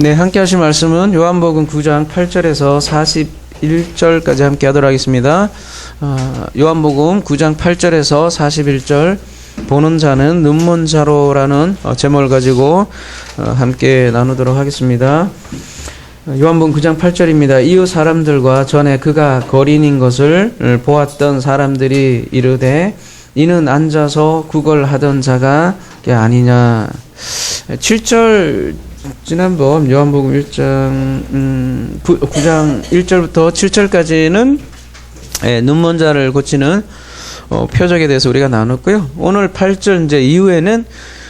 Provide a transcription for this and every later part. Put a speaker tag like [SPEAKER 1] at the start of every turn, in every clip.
[SPEAKER 1] 네, 함께 하실 말씀은 요한복음 9장 8절에서 41절까지 함께 하도록 하겠습니다. 요한복음 9장 8절에서 41절, 보는 자는 눈먼 자로라는 제목을 가지고 함께 나누도록 하겠습니다. 요한복음 9장 8절입니다. 이후 사람들과 전에 그가 거린인 것을 보았던 사람들이 이르되 이는 앉아서 구걸하던 자가 아니냐. 7절, 지난번 요한복음 9장 1절부터 7절까지는 눈먼 자를 고치는 표적에 대해서 우리가 나눴고요. 오늘 8절 이제 이후에는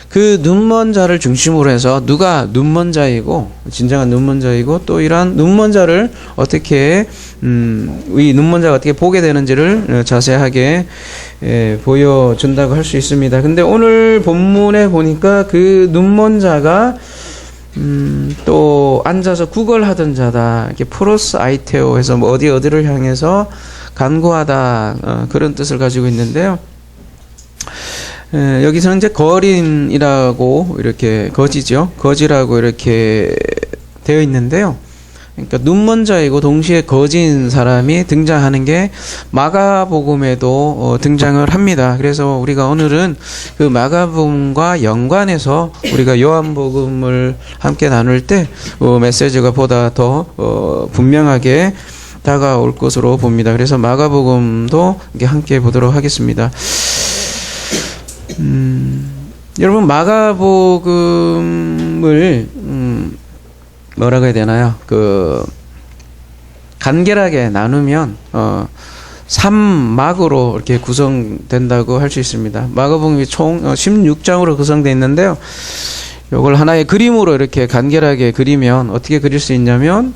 [SPEAKER 1] 그 눈먼 자를 중심으로 해서 누가 눈먼 자이고, 진정한 눈먼 자이고, 또 이러한 눈먼 자를 어떻게 이 눈먼 자가 어떻게 보게 되는지를 자세하게 보여준다고 할 수 있습니다. 근데 오늘 본문에 보니까 그 눈먼 자가 또 앉아서 구걸하던 자다, 이렇게 프로스 아이테오 해서 뭐 어디를 향해서 간구하다, 그런 뜻을 가지고 있는데요. 여기서는 이제 거린이라고 이렇게 거지라고 이렇게 되어 있는데요. 그러니까 눈먼 자이고 동시에 거지인 사람이 등장하는 게 마가복음에도 등장을 합니다. 그래서 우리가 오늘은 그 마가복음과 연관해서 우리가 요한복음을 함께 나눌 때 메시지가 보다 더 분명하게 다가올 것으로 봅니다. 그래서 마가복음도 함께 보도록 하겠습니다. 여러분, 마가복음을 뭐라고 해야 되나요? 간결하게 나누면 3막으로 이렇게 구성된다고 할 수 있습니다. 마가복음이 총 16장으로 구성되어 있는데요. 이걸 하나의 그림으로 이렇게 간결하게 그리면 어떻게 그릴 수 있냐면,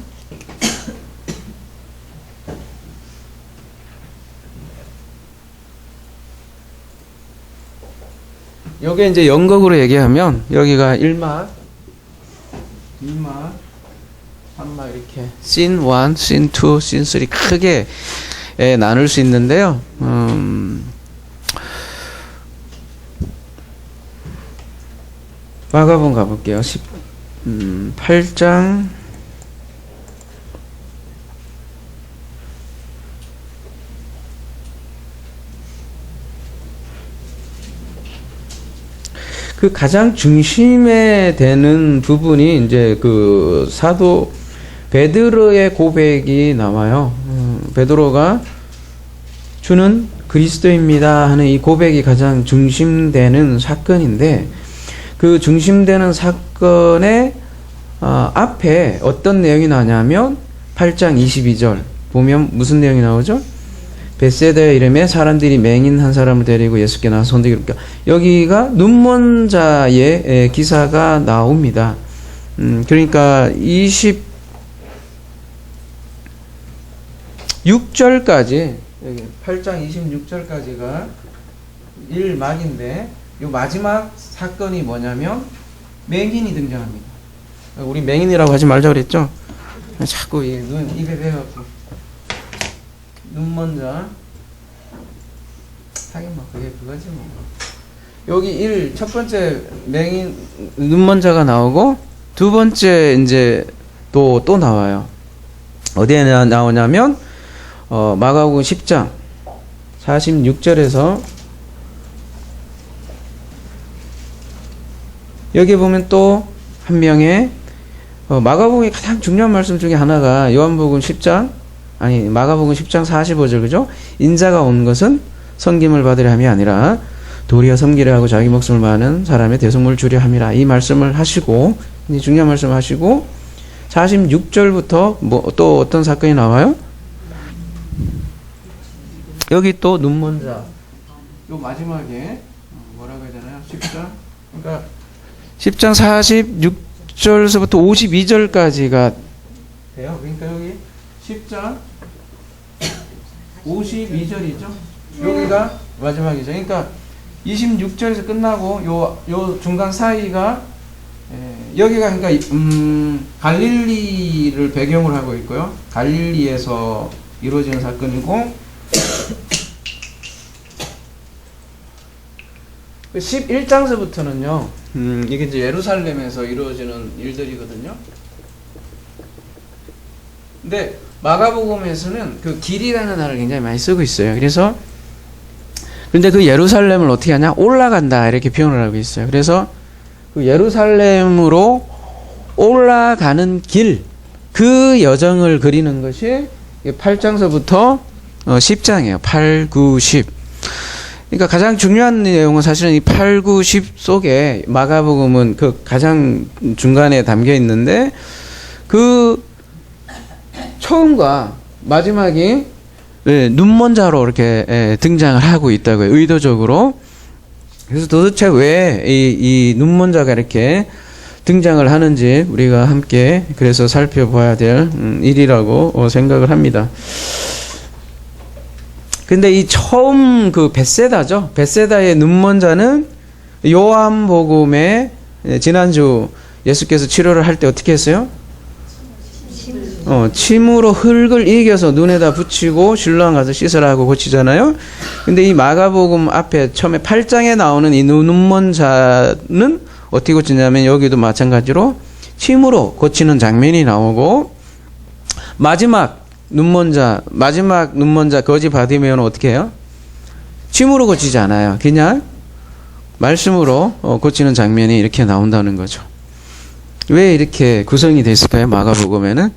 [SPEAKER 1] 요게 이제 연극으로 얘기하면 여기가 1막, 2막, 3막 이렇게 씬 1, 씬 2, 씬 3 크게 나눌 수 있는데요. 마가복음 가볼게요. 8장 그 가장 중심에 되는 부분이 이제 그 사도 베드로의 고백이 나와요. 베드로가 주는 그리스도입니다 하는 이 고백이 가장 중심되는 사건인데, 그 중심되는 사건의 앞에 어떤 내용이 나냐면 8장 22절 보면 무슨 내용이 나오죠? 벳세다의 이름에 사람들이 맹인 한 사람을 데리고 예수께 나와서 손들기를. 여기가 눈먼 자의 기사가 나옵니다. 그러니까 26절까지, 여기 8장 26절까지가 1막인데, 이 마지막 사건이 뭐냐면 맹인이 등장합니다. 우리 맹인이라고 하지 말자 그랬죠? 자꾸 입에 배워갖고 눈먼 자, 하긴 뭐 그게 그거지 뭐. 여기 첫 번째 맹인 눈먼 자가 나오고, 두 번째 이제 또 나와요. 어디에 나오냐면 마가복음 10장 46절에서 여기 보면 또 한 명의 마가복음의 가장 중요한 말씀 중에 하나가 마가복음 10장 45절, 그죠? 인자가 온 것은 섬김을 받으려 함이 아니라 도리어 섬기려 하고 자기 목숨을 많은 사람의 대속물을 주려 함이라. 이 말씀을 하시고, 이 중요한 말씀을 하시고, 46절부터 또 어떤 사건이 나와요? 여기 또 눈먼 자, 요 마지막에 뭐라고 해야 되나요? 10장, 그러니까 10장 46절서부터 52절까지가 돼요. 그러니까 여기 10장 52절이죠. 여기가 마지막이죠. 그러니까 26절에서 끝나고 요 중간 사이가 여기가 그러니까 갈릴리를 배경으로 하고 있고요. 갈릴리에서 이루어지는 사건이고, 11장서부터는요, 이게 이제 예루살렘에서 이루어지는 일들이거든요. 근데 마가복음에서는 그 길이라는 단어를 굉장히 많이 쓰고 있어요. 그래서 근데 그 예루살렘을 어떻게 하냐? 올라간다 이렇게 표현을 하고 있어요. 그래서 그 예루살렘으로 올라가는 길, 그 여정을 그리는 것이 8장서부터 10장이에요. 8, 9, 10. 그러니까 가장 중요한 내용은 사실은 이 8, 9, 10 속에 마가복음은 그 가장 중간에 담겨 있는데 그 처음과 마지막이 눈먼자로 이렇게 등장을 하고 있다고요. 의도적으로. 그래서 도대체 왜 이 눈먼자가 이렇게 등장을 하는지 우리가 함께 그래서 살펴봐야 될 일이라고 생각을 합니다. 근데 이 처음 그 벳세다죠. 벳세다의 눈먼자는 요한복음에 지난주 예수께서 치료를 할 때 어떻게 했어요? 침으로 흙을 이겨서 눈에다 붙이고 실로암 가서 씻으라고 고치잖아요. 근데 이 마가복음 앞에 처음에 8장에 나오는 이 눈먼자는 어떻게 고치냐면 여기도 마찬가지로 침으로 고치는 장면이 나오고 마지막 눈먼자 거지 바디메오는 어떻게 해요? 침으로 고치지 않아요. 그냥 말씀으로 고치는 장면이 이렇게 나온다는 거죠. 왜 이렇게 구성이 됐을까요? 마가복음에는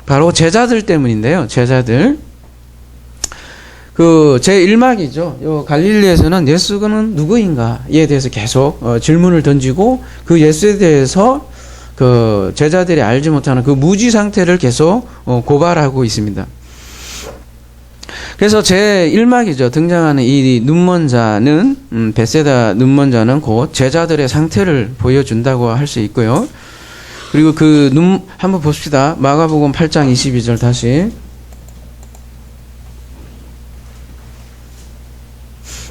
[SPEAKER 1] 바로 제자들 때문인데요. 제자들 그 제1막이죠. 요 갈릴리에서는 예수는 누구인가에 대해서 계속 질문을 던지고 그 예수에 대해서 그 제자들이 알지 못하는 그 무지 상태를 계속 고발하고 있습니다. 그래서 제1막이죠. 등장하는 이 눈먼자는 벳세다 눈먼자는 곧 제자들의 상태를 보여준다고 할 수 있고요. 그리고 그 한번 봅시다. 마가복음 8장 22절 다시.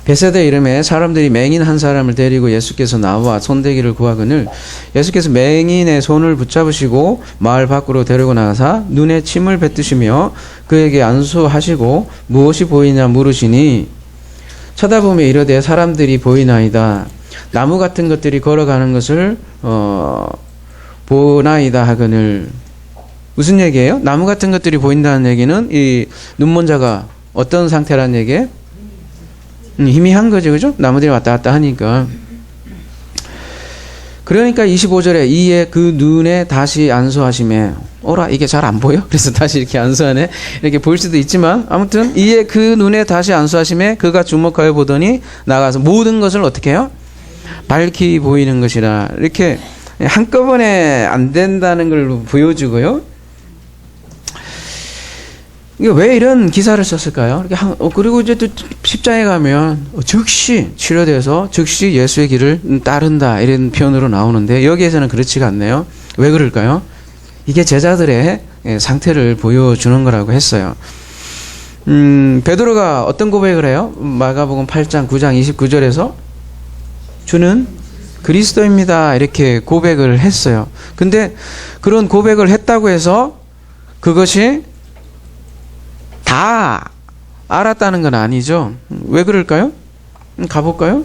[SPEAKER 1] 벳세다 이름에 사람들이 맹인 한 사람을 데리고 예수께서 나와 손대기를 구하거늘 예수께서 맹인의 손을 붙잡으시고 마을 밖으로 데리고 나가사 눈에 침을 뱉으시며 그에게 안수하시고 무엇이 보이냐 물으시니 쳐다보며 이르되 사람들이 보이나이다. 나무 같은 것들이 걸어가는 것을 보나이다 하거늘. 무슨 얘기예요? 나무 같은 것들이 보인다는 얘기는 이 눈먼자가 어떤 상태라는 얘기예요? 희미한 거죠, 그죠? 나무들이 왔다 갔다 하니까. 그러니까 25절에 이에 그 눈에 다시 안수하시매 어라 이게 잘 안 보여? 그래서 다시 이렇게 안수하네. 이렇게 보일 수도 있지만 아무튼 이에 그 눈에 다시 안수하시매 그가 주목하여 보더니 나가서 모든 것을 어떻게 해요? 밝히 보이는 것이라. 이렇게 한꺼번에 안 된다는 걸 보여주고요. 이게 왜 이런 기사를 썼을까요? 그리고 이제 또 10장에 가면 즉시 치료돼서 즉시 예수의 길을 따른다 이런 표현으로 나오는데 여기에서는 그렇지가 않네요. 왜 그럴까요? 이게 제자들의 상태를 보여주는 거라고 했어요. 베드로가 어떤 고백을 해요? 마가복음 8장 9장 29절에서 주는 그리스도입니다 이렇게 고백을 했어요. 근데 그런 고백을 했다고 해서 그것이 다 알았다는 건 아니죠. 왜 그럴까요? 가볼까요?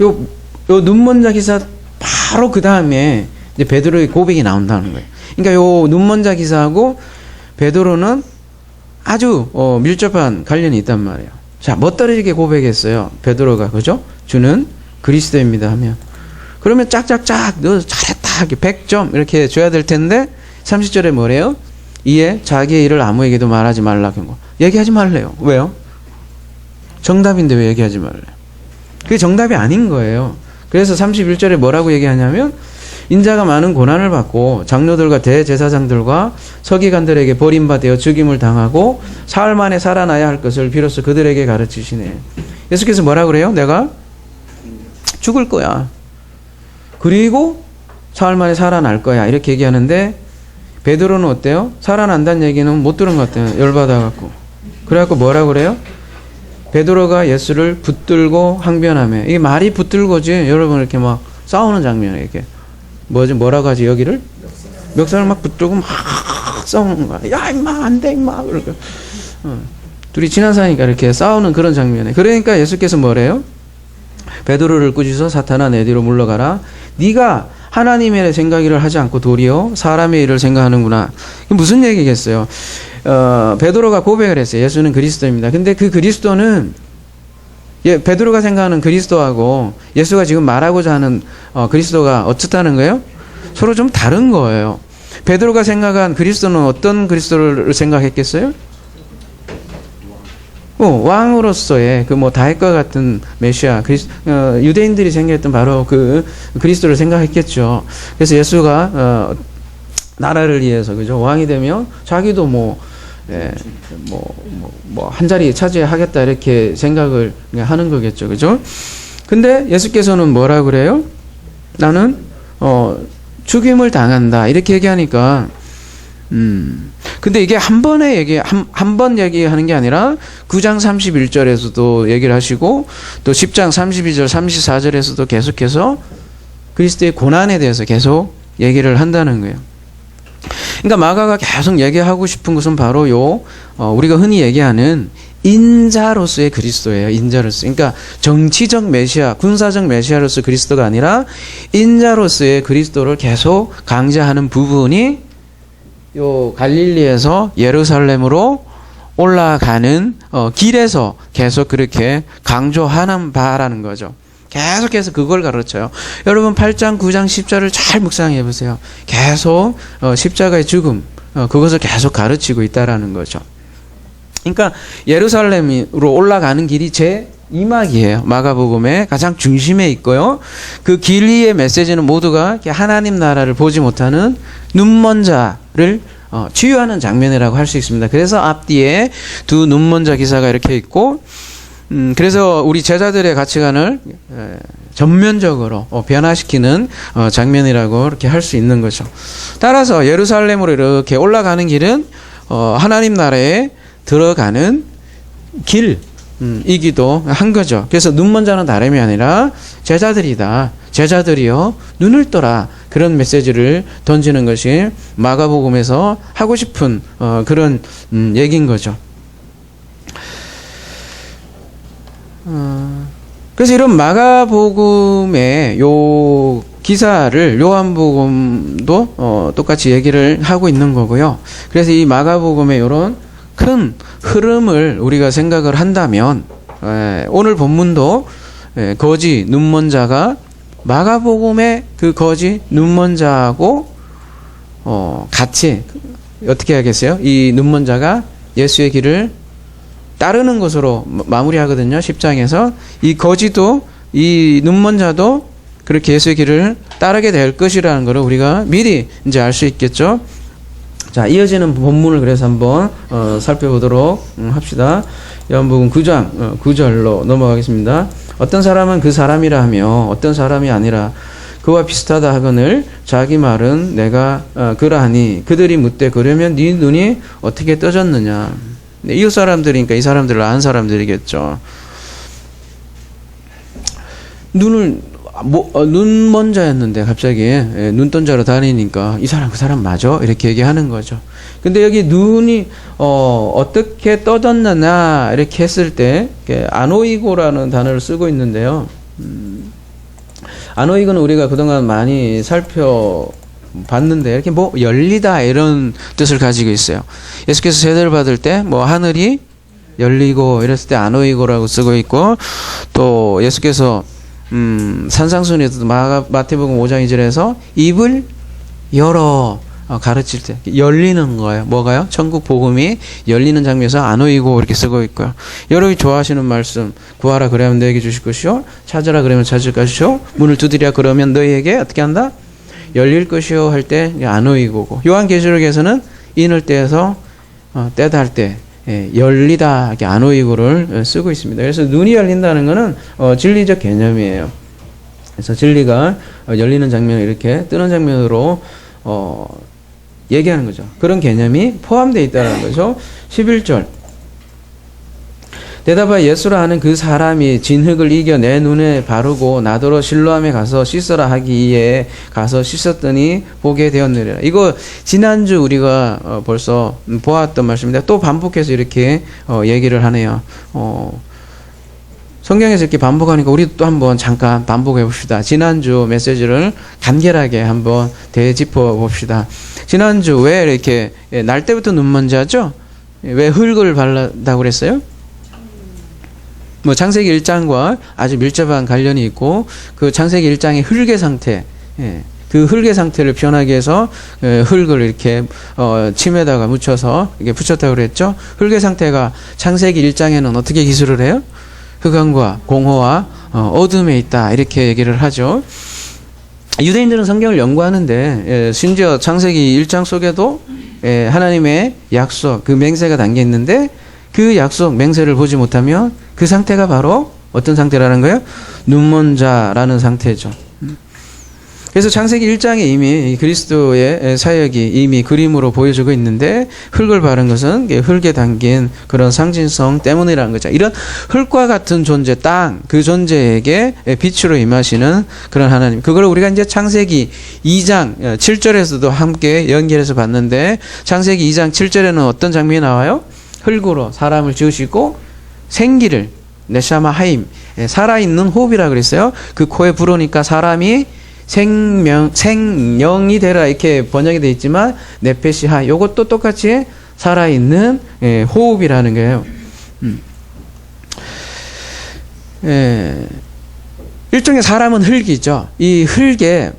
[SPEAKER 1] 요 눈먼자 기사 바로 그 다음에 이제 베드로의 고백이 나온다는 거예요. 그러니까 요 눈먼자 기사하고 베드로는 아주 밀접한 관련이 있단 말이에요. 자, 멋들어지게 고백했어요. 베드로가 그죠? 주는 그리스도입니다 하면 그러면 짝짝짝 너 잘했다 100점 이렇게 줘야 될 텐데 30절에 뭐래요? 이에 자기의 일을 아무에게도 말하지 말라. 얘기하지 말래요. 왜요? 정답인데 왜 얘기하지 말래요? 그게 정답이 아닌 거예요. 그래서 31절에 뭐라고 얘기하냐면 인자가 많은 고난을 받고 장로들과 대제사장들과 서기관들에게 버림받아 죽임을 당하고 사흘 만에 살아나야 할 것을 비로소 그들에게 가르치시네. 예수께서 뭐라고 그래요? 내가 죽을 거야. 그리고 사흘 만에 살아날 거야. 이렇게 얘기하는데 베드로는 어때요? 살아난다는 얘기는 못 들은 것 같아요. 열받아갖고. 그래갖고 뭐라고 그래요? 베드로가 예수를 붙들고 항변하며. 이게 말이 붙들고지 여러분 이렇게 막 싸우는 장면이에요. 이렇게 뭐라고 하지 여기를? 멱살을 막 붙들고 막 싸우는 거야. 야 임마 안돼 임마. 그러니까 둘이 친한 사이니까 이렇게 싸우는 그런 장면이에요. 그러니까 예수께서 뭐래요? 베드로를 꾸짖어 사탄아 내 뒤로 물러가라. 네가 하나님의 생각 일을 하지 않고 도리어 사람의 일을 생각하는구나. 무슨 얘기겠어요? 베드로가 고백을 했어요. 예수는 그리스도입니다. 근데 그 그리스도는 베드로가 생각하는 그리스도하고 예수가 지금 말하고자 하는 그리스도가 어떻다는 거예요? 서로 좀 다른 거예요. 베드로가 생각한 그리스도는 어떤 그리스도를 생각했겠어요? 왕으로서의 다윗과 같은 메시아, 유대인들이 생각했던 바로 그 그리스도를 생각했겠죠. 그래서 예수가 나라를 위해서 그죠, 왕이 되면 자기도 한 자리 차지하겠다 이렇게 생각을 하는 거겠죠, 그죠? 근데 예수께서는 뭐라 그래요? 나는 죽임을 당한다 이렇게 얘기하니까. 근데 이게 한 번 얘기하는 게 아니라 9장 31절에서도 얘기를 하시고 또 10장 32절 34절에서도 계속해서 그리스도의 고난에 대해서 계속 얘기를 한다는 거예요. 그러니까 마가가 계속 얘기하고 싶은 것은 바로 우리가 흔히 얘기하는 인자로서의 그리스도예요. 인자로서. 그러니까 정치적 메시아, 군사적 메시아로서 그리스도가 아니라 인자로서의 그리스도를 계속 강조하는 부분이 갈릴리에서 예루살렘으로 올라가는 길에서 계속 그렇게 강조하는 바라는 거죠. 계속해서 그걸 가르쳐요. 여러분 8장, 9장, 10절을 잘 묵상해 보세요. 계속 십자가의 죽음, 그것을 계속 가르치고 있다라는 거죠. 그러니까 예루살렘으로 올라가는 길이 제 2막이에요. 마가복음의 가장 중심에 있고요. 그 길 위의 메시지는 모두가 하나님 나라를 보지 못하는 눈먼 자를 치유하는 장면이라고 할 수 있습니다. 그래서 앞뒤에 두 눈먼 자 기사가 이렇게 있고, 그래서 우리 제자들의 가치관을 전면적으로 변화시키는 장면이라고 이렇게 할 수 있는 거죠. 따라서 예루살렘으로 이렇게 올라가는 길은 하나님 나라에 들어가는 길이기도 한 거죠. 그래서 눈먼 자는 다름이 아니라 제자들이다. 제자들이여 눈을 떠라. 그런 메시지를 던지는 것이 마가복음에서 하고 싶은 그런 얘기인 거죠. 그래서 이런 마가복음의 요 기사를 요한복음도 똑같이 얘기를 하고 있는 거고요. 그래서 이 마가복음의 이런 큰 흐름을 우리가 생각을 한다면 오늘 본문도 거지 눈먼 자가 마가복음의 그 거지 눈먼 자하고 같이 어떻게 하겠어요? 이 눈먼 자가 예수의 길을 따르는 것으로 마무리하거든요. 10장에서 이 거지도 이 눈먼 자도 그렇게 예수의 길을 따르게 될 것이라는 것을 우리가 미리 이제 알 수 있겠죠. 자, 이어지는 본문을 그래서 한번 살펴보도록 합시다. 요한복음 9장 9절로 넘어가겠습니다. 어떤 사람은 그 사람이라 하며 어떤 사람이 아니라 그와 비슷하다 하거늘 자기 말은 내가 그러하니 그들이 묻되 그러면 네 눈이 어떻게 떠졌느냐. 이웃 사람들이니까 이 사람들을 아는 사람들이겠죠. 눈먼 자였는데 갑자기 눈뜬 자로 다니니까 이 사람 그 사람 맞아? 이렇게 얘기하는 거죠. 근데 여기 눈이 어떻게 떠졌느냐 이렇게 했을 때 아노이고라는 단어를 쓰고 있는데요. 아노이고는 우리가 그동안 많이 살펴봤는데 이렇게 열리다 이런 뜻을 가지고 있어요. 예수께서 세례를 받을 때 하늘이 열리고 이랬을 때 아노이고라고 쓰고 있고, 또 예수께서 산상순에도 마태복음 5장 2절에서 입을 열어 가르칠 때 열리는 거예요. 뭐가요? 천국 복음이 열리는 장면에서 아노이고 이렇게 쓰고 있고요. 여러분이 좋아하시는 말씀, 구하라 그러면 너에게 주실 것이요, 찾으라 그러면 찾을 것이요, 문을 두드리라 그러면 너희에게 어떻게 한다? 열릴 것이요 할 때 아노이고고, 요한계시록에서는 인을 떼서 떼다 할 때 열리다 아노이고를 쓰고 있습니다. 그래서 눈이 열린다는 것은 진리적 개념이에요. 그래서 진리가 열리는 장면을 이렇게 뜨는 장면으로 얘기하는 거죠. 그런 개념이 포함되어 있다는 거죠. 11절 대답하여 예수라 하는 그 사람이 진흙을 이겨 내 눈에 바르고 나더러 실로암에 가서 씻어라 하기에 가서 씻었더니 보게 되었느니라. 이거 지난주 우리가 벌써 보았던 말씀인데 또 반복해서 이렇게 얘기를 하네요. 성경에서 이렇게 반복하니까 우리도 또 한번 잠깐 반복해 봅시다. 지난주 메시지를 간결하게 한번 되짚어 봅시다. 지난주 왜 이렇게 날 때부터 눈 먼지 하죠? 왜 흙을 발랐다고 그랬어요? 뭐 창세기 1장과 아주 밀접한 관련이 있고 그 창세기 1장의 흙의 상태, 그 흙의 상태를 표현하기 위해서 흙을 이렇게 침에다가 묻혀서 이렇게 붙였다고 그랬죠. 흙의 상태가 창세기 1장에는 어떻게 기술을 해요? 흑암과 공허와 어둠에 있다 이렇게 얘기를 하죠. 유대인들은 성경을 연구하는데 심지어 창세기 1장 속에도 하나님의 약속 그 맹세가 담겨 있는데 그 약속 맹세를 보지 못하면 그 상태가 바로 어떤 상태라는 거예요? 눈먼 자라는 상태죠. 그래서 창세기 1장에 이미 그리스도의 사역이 이미 그림으로 보여주고 있는데 흙을 바른 것은 흙에 담긴 그런 상징성 때문이라는 거죠. 이런 흙과 같은 존재, 땅, 그 존재에게 빛으로 임하시는 그런 하나님. 그걸 우리가 이제 창세기 2장 7절에서도 함께 연결해서 봤는데 창세기 2장 7절에는 어떤 장면이 나와요? 흙으로 사람을 지으시고 생기를 네샤마 하임 살아있는 호흡이라 그랬어요. 그 코에 불으니까 사람이 생명이 되라 이렇게 번역이 되어 있지만 네페시하 이것도 똑같이 살아있는 호흡이라는 거예요. 일종의 사람은 흙이죠. 이 흙에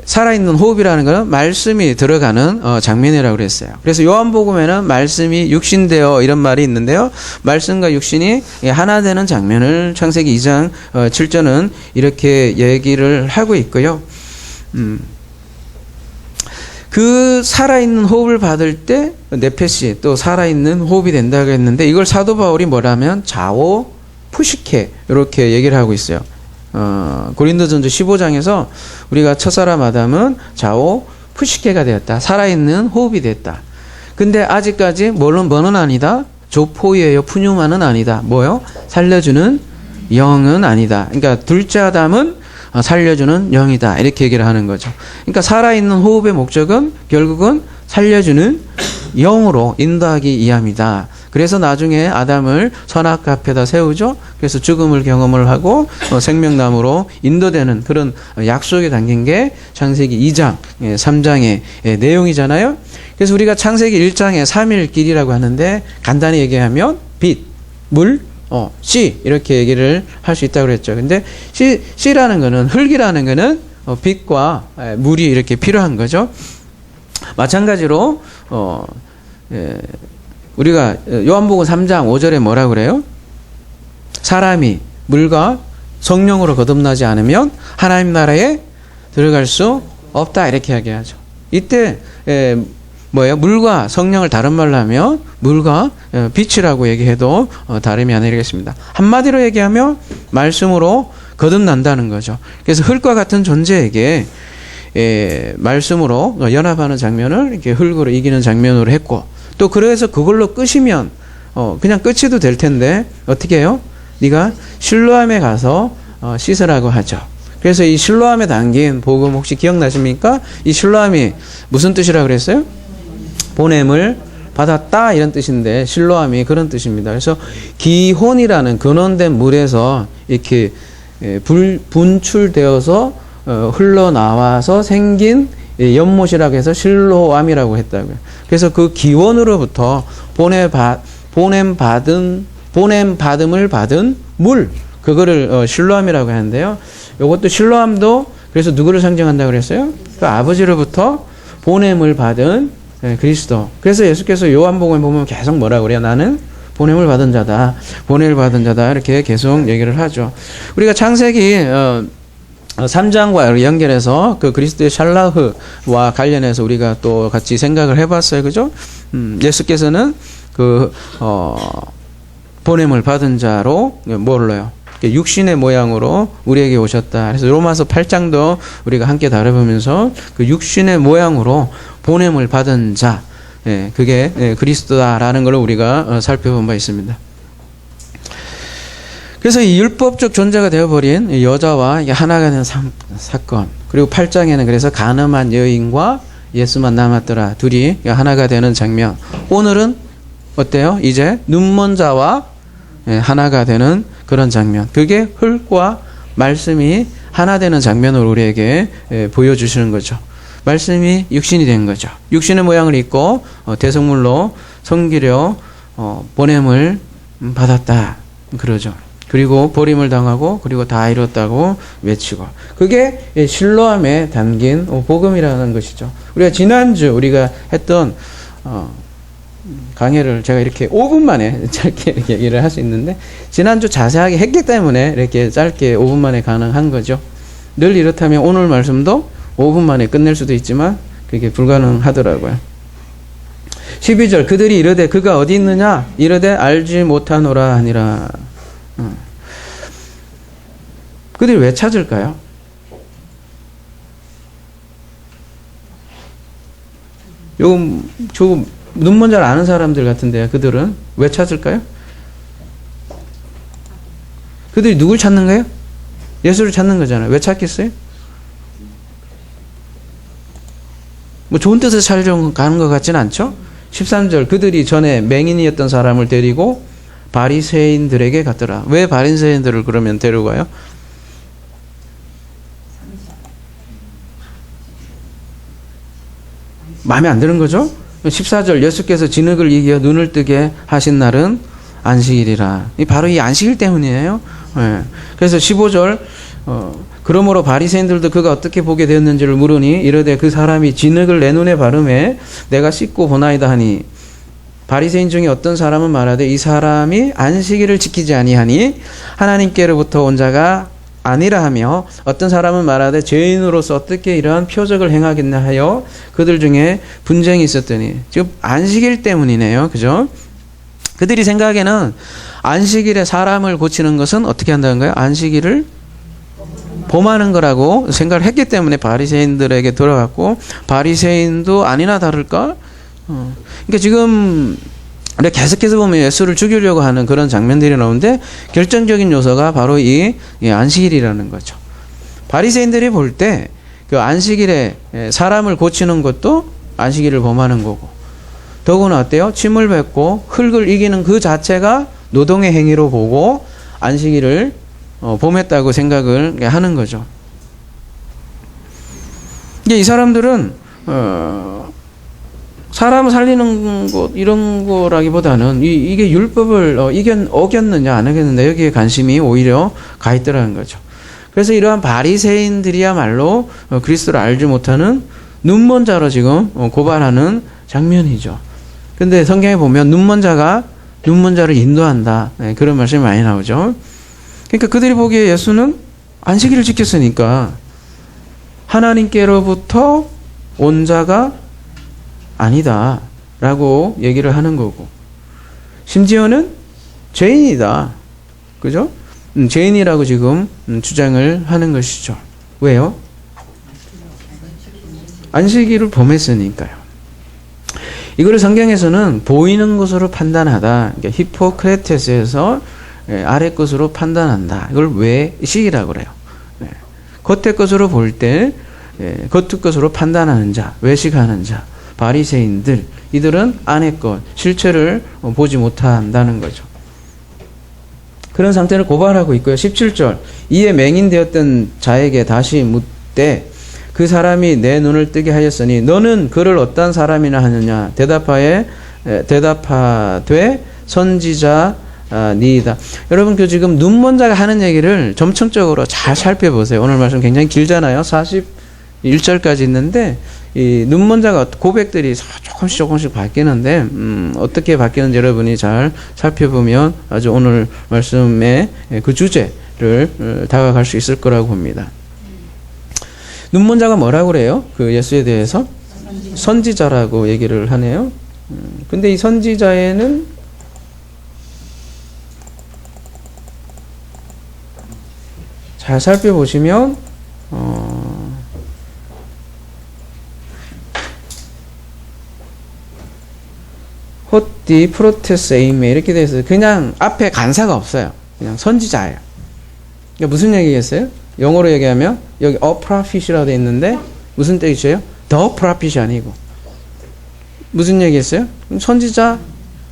[SPEAKER 1] 살아있는 호흡이라는 것은 말씀이 들어가는 장면이라고 그랬어요. 그래서 요한복음에는 말씀이 육신되어 이런 말이 있는데요. 말씀과 육신이 하나 되는 장면을 창세기 2장 7절은 이렇게 얘기를 하고 있고요. 그 살아있는 호흡을 받을 때 네페시 또 살아있는 호흡이 된다고 했는데 이걸 사도 바울이 뭐라면 자오 푸시케 이렇게 얘기를 하고 있어요. 고린도전서 15장에서 우리가 첫사람 아담은 자오 푸시케가 되었다. 살아있는 호흡이 됐다. 근데 아직까지 뭐는 아니다. 조포이에요. 푸뉴마는 아니다. 뭐요? 살려주는 영은 아니다. 그러니까 둘째 아담은 살려주는 영이다. 이렇게 얘기를 하는 거죠. 그러니까 살아있는 호흡의 목적은 결국은 살려주는 영으로 인도하기 위함이다. 그래서 나중에 아담을 선악 앞에다 세우죠. 그래서 죽음을 경험을 하고 생명나무로 인도되는 그런 약속이 담긴 게 창세기 2장, 3장의 내용이잖아요. 그래서 우리가 창세기 1장에 3일길이라고 하는데 간단히 얘기하면 빛, 물, 씨 이렇게 얘기를 할 수 있다고 그랬죠. 근데 씨라는 거는 흙이라는 거는 빛과 물이 이렇게 필요한 거죠. 마찬가지로 우리가 요한복음 3장 5절에 뭐라고 그래요? 사람이 물과 성령으로 거듭나지 않으면 하나님 나라에 들어갈 수 없다 이렇게 이야기하죠. 이때 뭐예요? 물과 성령을 다른 말로 하면 물과 빛이라고 얘기해도 다름이 아니겠습니다. 한마디로 얘기하면 말씀으로 거듭난다는 거죠. 그래서 흙과 같은 존재에게 말씀으로 연합하는 장면을 이렇게 흙으로 이기는 장면으로 했고 또 그래서 그걸로 끝이면 그냥 끝이도 될 텐데 어떻게 해요? 네가 실로암에 가서 씻으라고 하죠. 그래서 이 실로암에 담긴 복음 혹시 기억나십니까? 이 실로암이 무슨 뜻이라고 그랬어요? 보냄을 받았다 이런 뜻인데 실로암이 그런 뜻입니다. 그래서 기혼이라는 근원된 물에서 이렇게 분출되어서 흘러나와서 생긴 연못이라고 해서 실로암이라고 했다고요. 그래서 그 기원으로부터 보냄받음을 받은 물 그거를 실로암이라고 하는데요. 이것도 실로암도 그래서 누구를 상징한다고 그랬어요? 그 아버지로부터 보냄을 받은 그리스도. 그래서 예수께서 요한복음에 보면 계속 뭐라고 그래요? 나는 보냄을 받은 자다. 보냄을 받은 자다. 이렇게 계속 얘기를 하죠. 우리가 창세기 3장과 연결해서 그 그리스도의 샬라흐와 관련해서 우리가 또 같이 생각을 해봤어요. 그죠? 예수께서는 보냄을 받은 자로 뭘로요? 육신의 모양으로 우리에게 오셨다. 그래서 로마서 8장도 우리가 함께 다뤄보면서 그 육신의 모양으로 보냄을 받은 자, 그게 그리스도다라는 걸 우리가 살펴본 바 있습니다. 그래서 이 율법적 존재가 되어버린 여자와 하나가 된 사건, 그리고 8장에는 그래서 간음한 여인과 예수만 남았더라. 둘이 하나가 되는 장면. 오늘은 어때요? 이제 눈먼 자와 하나가 되는 그런 장면. 그게 흙과 말씀이 하나 되는 장면을 우리에게 보여주시는 거죠. 말씀이 육신이 된 거죠. 육신의 모양을 입고 대성물로 섬기려 보냄을 받았다. 그러죠. 그리고 버림을 당하고 그리고 다 이뤘다고 외치고 그게 실로암에 담긴 복음이라는 것이죠. 우리가 지난주 우리가 했던 강의를 제가 이렇게 5분 만에 짧게 얘기를 할 수 있는데 지난주 자세하게 했기 때문에 이렇게 짧게 5분 만에 가능한 거죠. 늘 이렇다면 오늘 말씀도 5분 만에 끝낼 수도 있지만 그게 불가능하더라고요. 12절 그들이 이르되 그가 어디 있느냐 이르되 알지 못하노라 하니라. 그들이 왜 찾을까요? 조금 눈먼 잘 아는 사람들 같은데 그들은 왜 찾을까요? 그들이 누굴 찾는 거예요? 예수를 찾는 거잖아요. 왜 찾겠어요? 뭐 좋은 뜻에서 찾으려고 가는 것 같지는 않죠? 13절 그들이 전에 맹인이었던 사람을 데리고 바리새인들에게 갔더라. 왜 바리새인들을 그러면 데려가요? 마음에 안 드는 거죠? 14절 예수께서 진흙을 이겨 눈을 뜨게 하신 날은 안식일이라. 바로 이 안식일 때문이에요. 네. 그래서 15절 그러므로 바리새인들도 그가 어떻게 보게 되었는지를 물으니 이르되 그 사람이 진흙을 내 눈에 바르매 내가 씻고 보나이다 하니 바리새인 중에 어떤 사람은 말하되 이 사람이 안식일을 지키지 아니하니 하나님께로부터 온 자가 아니라 하며 어떤 사람은 말하되 죄인으로서 어떻게 이러한 표적을 행하겠나 하여 그들 중에 분쟁이 있었더니 지금 안식일 때문이네요. 그죠? 그들이 생각에는 안식일에 사람을 고치는 것은 어떻게 한다는 거예요? 안식일을 범하는 거라고 생각을 했기 때문에 바리새인들에게 들어갔고 바리새인도 아니나 다를까? 그러니까 지금 우리가 계속해서 보면 예수를 죽이려고 하는 그런 장면들이 나오는데 결정적인 요소가 바로 이 안식일이라는 거죠. 바리새인들이 볼 때 그 안식일에 사람을 고치는 것도 안식일을 범하는 거고 더구나 어때요? 침을 뱉고 흙을 이기는 그 자체가 노동의 행위로 보고 안식일을 범했다고 생각을 하는 거죠. 이제 이 사람들은 사람 살리는 것 이런 거라기보다는 이게 율법을 어겼느냐 안 어겼느냐 여기에 관심이 오히려 가 있더라는 거죠. 그래서 이러한 바리새인들이야말로 그리스도를 알지 못하는 눈먼 자로 지금 고발하는 장면이죠. 근데 성경에 보면 눈먼 자가 눈먼 자를 인도한다. 네, 그런 말씀이 많이 나오죠. 그러니까 그들이 보기에 예수는 안식일을 지켰으니까 하나님께로부터 온 자가 아니다 라고 얘기를 하는 거고 심지어는 죄인이다. 그죠? 죄인이라고 지금 주장을 하는 것이죠. 왜요? 안식일을 범했으니까요. 이거를 성경에서는 보이는 것으로 판단하다. 그러니까 히포크레테스에서 아래 것으로 판단한다. 이걸 외식이라고 그래요. 겉의 것으로 볼 때 겉의 것으로 판단하는 자, 외식하는 자, 바리새인들 이들은 안의 것, 실체를 보지 못한다는 거죠. 그런 상태를 고발하고 있고요. 17절 이에 맹인되었던 자에게 다시 묻되 그 사람이 내 눈을 뜨게 하였으니 너는 그를 어떤 사람이나 하느냐 대답하되 선지자 니이다. 여러분 그 지금 눈먼 자가 하는 얘기를 점층적으로 잘 살펴보세요. 오늘 말씀 굉장히 길잖아요. 41절까지 있는데 이 눈먼 자가 고백들이 조금씩 바뀌는데 어떻게 바뀌는지 여러분이 잘 살펴보면 아주 오늘 말씀의 그 주제를 다가갈 수 있을 거라고 봅니다. 눈먼 자가 뭐라고 그래요? 그 예수에 대해서 선지자라고 얘기를 하네요. 근데 이 선지자에는 잘 살펴보시면 호띠 프로테스 에이메 이렇게 되어 있어요. 그냥 앞에 간사가 없어요. 그냥 선지자예요. 그러니까 무슨 얘기겠어요? 영어로 얘기하면 여기 a prophet이라고 되어 있는데 무슨 뜻이에요? the prophet이 아니고 무슨 얘기겠어요? 선지자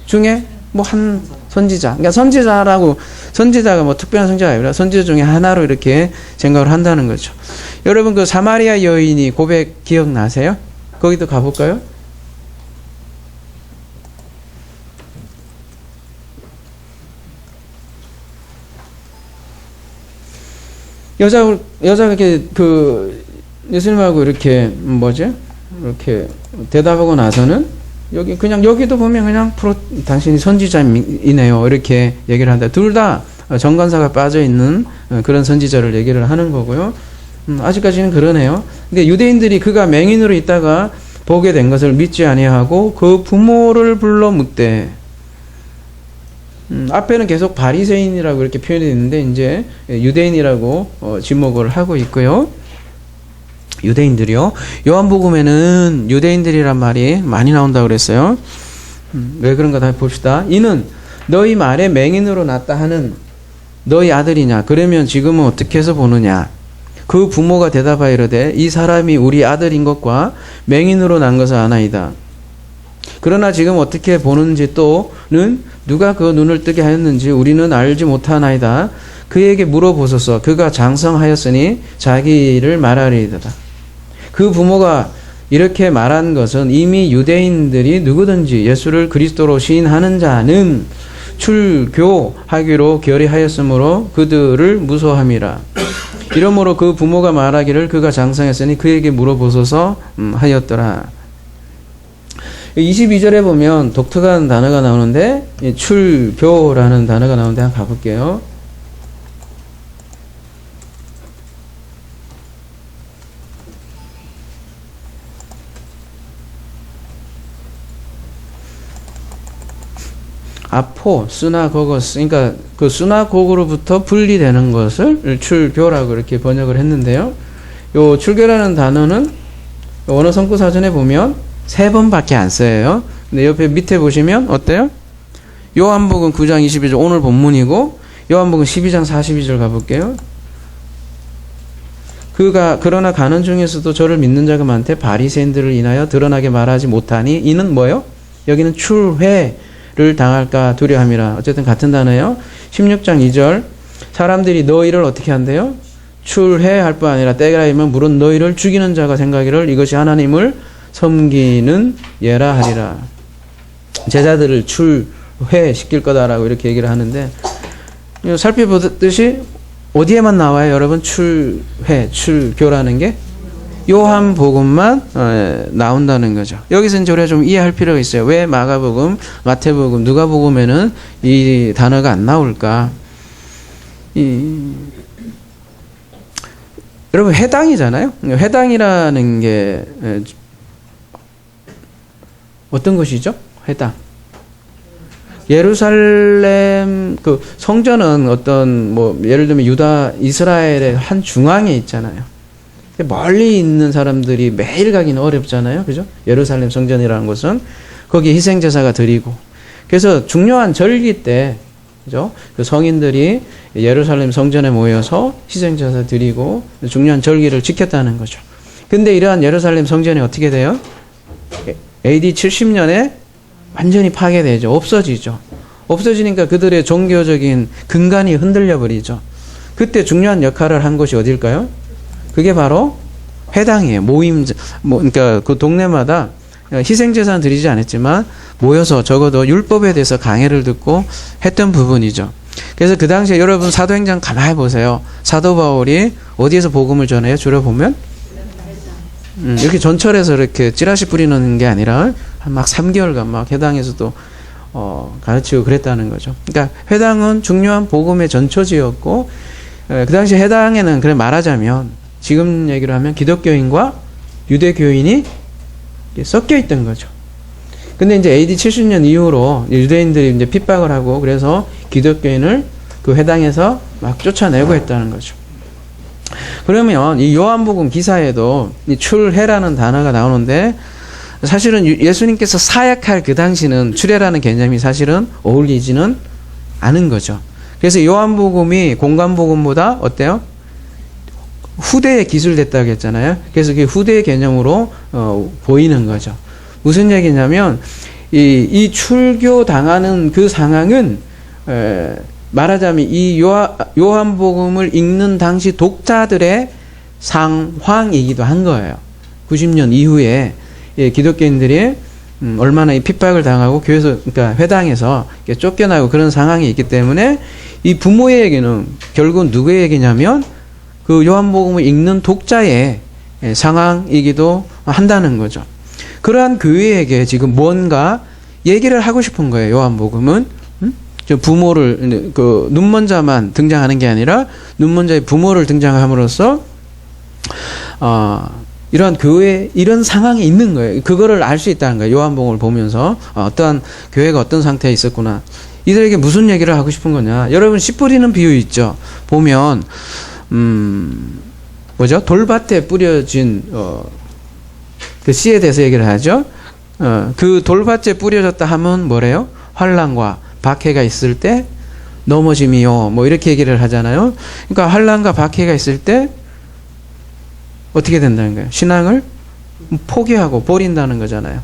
[SPEAKER 1] 중에 뭐 한 선지자. 그러니까 선지자가 뭐 특별한 선지자가 아니라 선지자 중에 하나로 이렇게 생각을 한다는 거죠. 여러분 그 사마리아 여인이 고백 기억나세요? 거기도 가볼까요? 여자가 이렇게 그 예수님하고 이렇게 이렇게 대답하고 나서는 여기도 보면 그냥 당신이 선지자이네요. 이렇게 얘기를 한다. 둘 다 정관사가 빠져 있는 그런 선지자를 얘기를 하는 거고요. 아직까지는 그러네요. 근데 유대인들이 그가 맹인으로 있다가 보게 된 것을 믿지 아니하고 그 부모를 불러 묻되, 앞에는 계속 바리새인이라고 이렇게 표현이 있는데 이제 유대인이라고 지목을 하고 있고요. 유대인들이요. 요한복음에는 유대인들이란 말이 많이 나온다고 그랬어요. 왜 그런가 다 봅시다. 이는 너희 말에 맹인으로 났다 하는 너희 아들이냐? 그러면 지금은 어떻게 해서 보느냐? 그 부모가 대답하여 이르되 이 사람이 우리 아들인 것과 맹인으로 난 것을 아나이다. 그러나 지금 어떻게 보는지 또는 누가 그 눈을 뜨게 하였는지 우리는 알지 못하나이다. 그에게 물어보소서. 그가 장성하였으니 자기를 말하리이다. 그 부모가 이렇게 말한 것은 이미 유대인들이 누구든지 예수를 그리스도로 시인하는 자는 출교하기로 결의하였으므로 그들을 무서워함이라. 이러므로 그 부모가 말하기를 그가 장성했으니 그에게 물어보소서 하였더라. 22절에 보면 독특한 단어가 나오는데 출교라는 단어가 나오는데 한번 가볼게요. 스나고거스. 그러니까 그 스나고그로부터 분리되는 것을 출교라고 이렇게 번역을 했는데요. 요 출교라는 단어는 원어 성구 사전에 보면 3번밖에 안 써요. 근데 옆에 밑에 보시면 어때요? 요한복음 9장 22절 오늘 본문이고, 요한복음 12장 42절 가볼게요. 그러나 가는 중에서도 저를 믿는 자가 많되 바리새인들을 인하여 드러나게 말하지 못하니 이는 뭐요? 여기는 출회를 당할까 두려함이라. 어쨌든 같은 단어예요. 16장 2절 사람들이 너희를 어떻게 한대요? 출회할 뿐 아니라 때가 이면 물은 너희를 죽이는 자가 생각이를 이것이 하나님을 섬기는 예라 하리라. 제자들을 출회시킬 거다라고 이렇게 얘기를 하는데, 살펴보듯이 어디에만 나와요 여러분? 출교라는 게 요한복음만 나온다는 거죠. 여기서 이제 우리가 좀 이해할 필요가 있어요. 왜 마가복음, 마태복음, 누가복음에는 이 단어가 안 나올까? 여러분 회당이잖아요. 회당이라는 게 어떤 것이죠? 회당. 예루살렘 그 성전은 어떤 예를 들면 이스라엘의 한 중앙에 있잖아요. 멀리 있는 사람들이 매일 가기는 어렵잖아요. 그죠? 예루살렘 성전이라는 곳은 거기에 희생제사가 드리고, 그래서 중요한 절기 때 그죠? 그 성인들이 예루살렘 성전에 모여서 희생제사 드리고 중요한 절기를 지켰다는 거죠. 근데 이러한 예루살렘 성전이 어떻게 돼요? AD 70년에 완전히 파괴되죠. 없어지죠. 없어지니까 그들의 종교적인 근간이 흔들려 버리죠. 그때 중요한 역할을 한 곳이 어딜까요? 그게 바로 회당이에요. 그러니까 그 동네마다 희생제사는 드리지 않았지만 모여서 적어도 율법에 대해서 강해를 듣고 했던 부분이죠. 그래서 그 당시에 여러분 사도행전 가만히 보세요. 사도 바울이 어디에서 복음을 전해요? 주로 보면 이렇게 전철에서 이렇게 찌라시 뿌리는 게 아니라 막 3개월간 막 회당에서도 가르치고 그랬다는 거죠. 그러니까 회당은 중요한 복음의 전초지였고, 그 당시 회당에는 그래 말하자면 지금 얘기를 하면 기독교인과 유대교인이 섞여 있던 거죠. 근데 이제 AD 70년 이후로 유대인들이 이제 핍박을 하고 그래서 기독교인을 그 회당에서 막 쫓아내고 했다는 거죠. 그러면 이 요한복음 기사에도 이 출회라는 단어가 나오는데, 사실은 예수님께서 사역할 그 당시는 출애라는 개념이 사실은 어울리지는 않은 거죠. 그래서 요한복음이 공관복음보다 어때요? 후대에 기술됐다고 했잖아요. 그래서 그 후대의 개념으로 보이는 거죠. 무슨 얘기냐면 이 출교 당하는 그 상황은 말하자면 이 요한복음을 읽는 당시 독자들의 상황이기도 한 거예요. 90년 이후에 기독교인들이 얼마나 이 핍박을 당하고 교회에서, 그러니까 회당에서 쫓겨나고 그런 상황이 있기 때문에 이 부모의 얘기는 결국 누구의 얘기냐면 그 요한복음을 읽는 독자의 상황이기도 한다는 거죠. 그러한 교회에게 지금 뭔가 얘기를 하고 싶은 거예요. 요한복음은 부모를 그 눈먼자만 등장하는 게 아니라 눈먼자의 부모를 등장함으로써 이런 교회 이런 상황이 있는 거예요. 그거를 알 수 있다는 거예요. 요한복음을 보면서 어떠한 교회가 어떤 상태에 있었구나. 이들에게 무슨 얘기를 하고 싶은 거냐. 여러분 씨 뿌리는 비유 있죠. 보면 뭐죠? 돌밭에 뿌려진 그 씨에 대해서 얘기를 하죠. 그 돌밭에 뿌려졌다 하면 뭐래요? 환난과 박해가 있을 때 넘어짐이요. 뭐 이렇게 얘기를 하잖아요. 그러니까 환난과 박해가 있을 때 어떻게 된다는 거예요? 신앙을 포기하고 버린다는 거잖아요.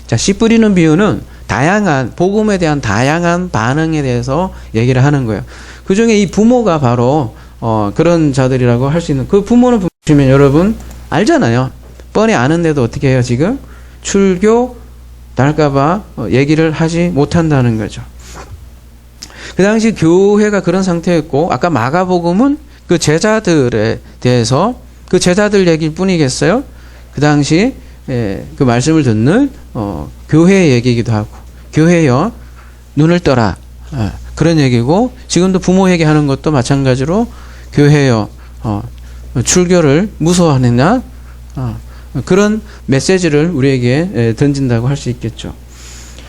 [SPEAKER 1] 자, 씨 뿌리는 비유는 다양한 복음에 대한 다양한 반응에 대해서 얘기를 하는 거예요. 그 중에 이 부모가 바로 그런 자들이라고 할 수 있는 그 부모는 보시면 여러분 알잖아요. 뻔히 아는데도 어떻게 해요? 지금 출교 날까봐 얘기를 하지 못한다는 거죠. 그 당시 교회가 그런 상태였고 아까 마가복음은 그 제자들에 대해서 그 제자들 얘기일 뿐이겠어요? 그 당시 그 말씀을 듣는 교회의 얘기이기도 하고 교회여 눈을 떠라 그런 얘기고 지금도 부모 얘기하는 것도 마찬가지로 교회여 출교를 무서워하느냐 그런 메시지를 우리에게 던진다고 할 수 있겠죠.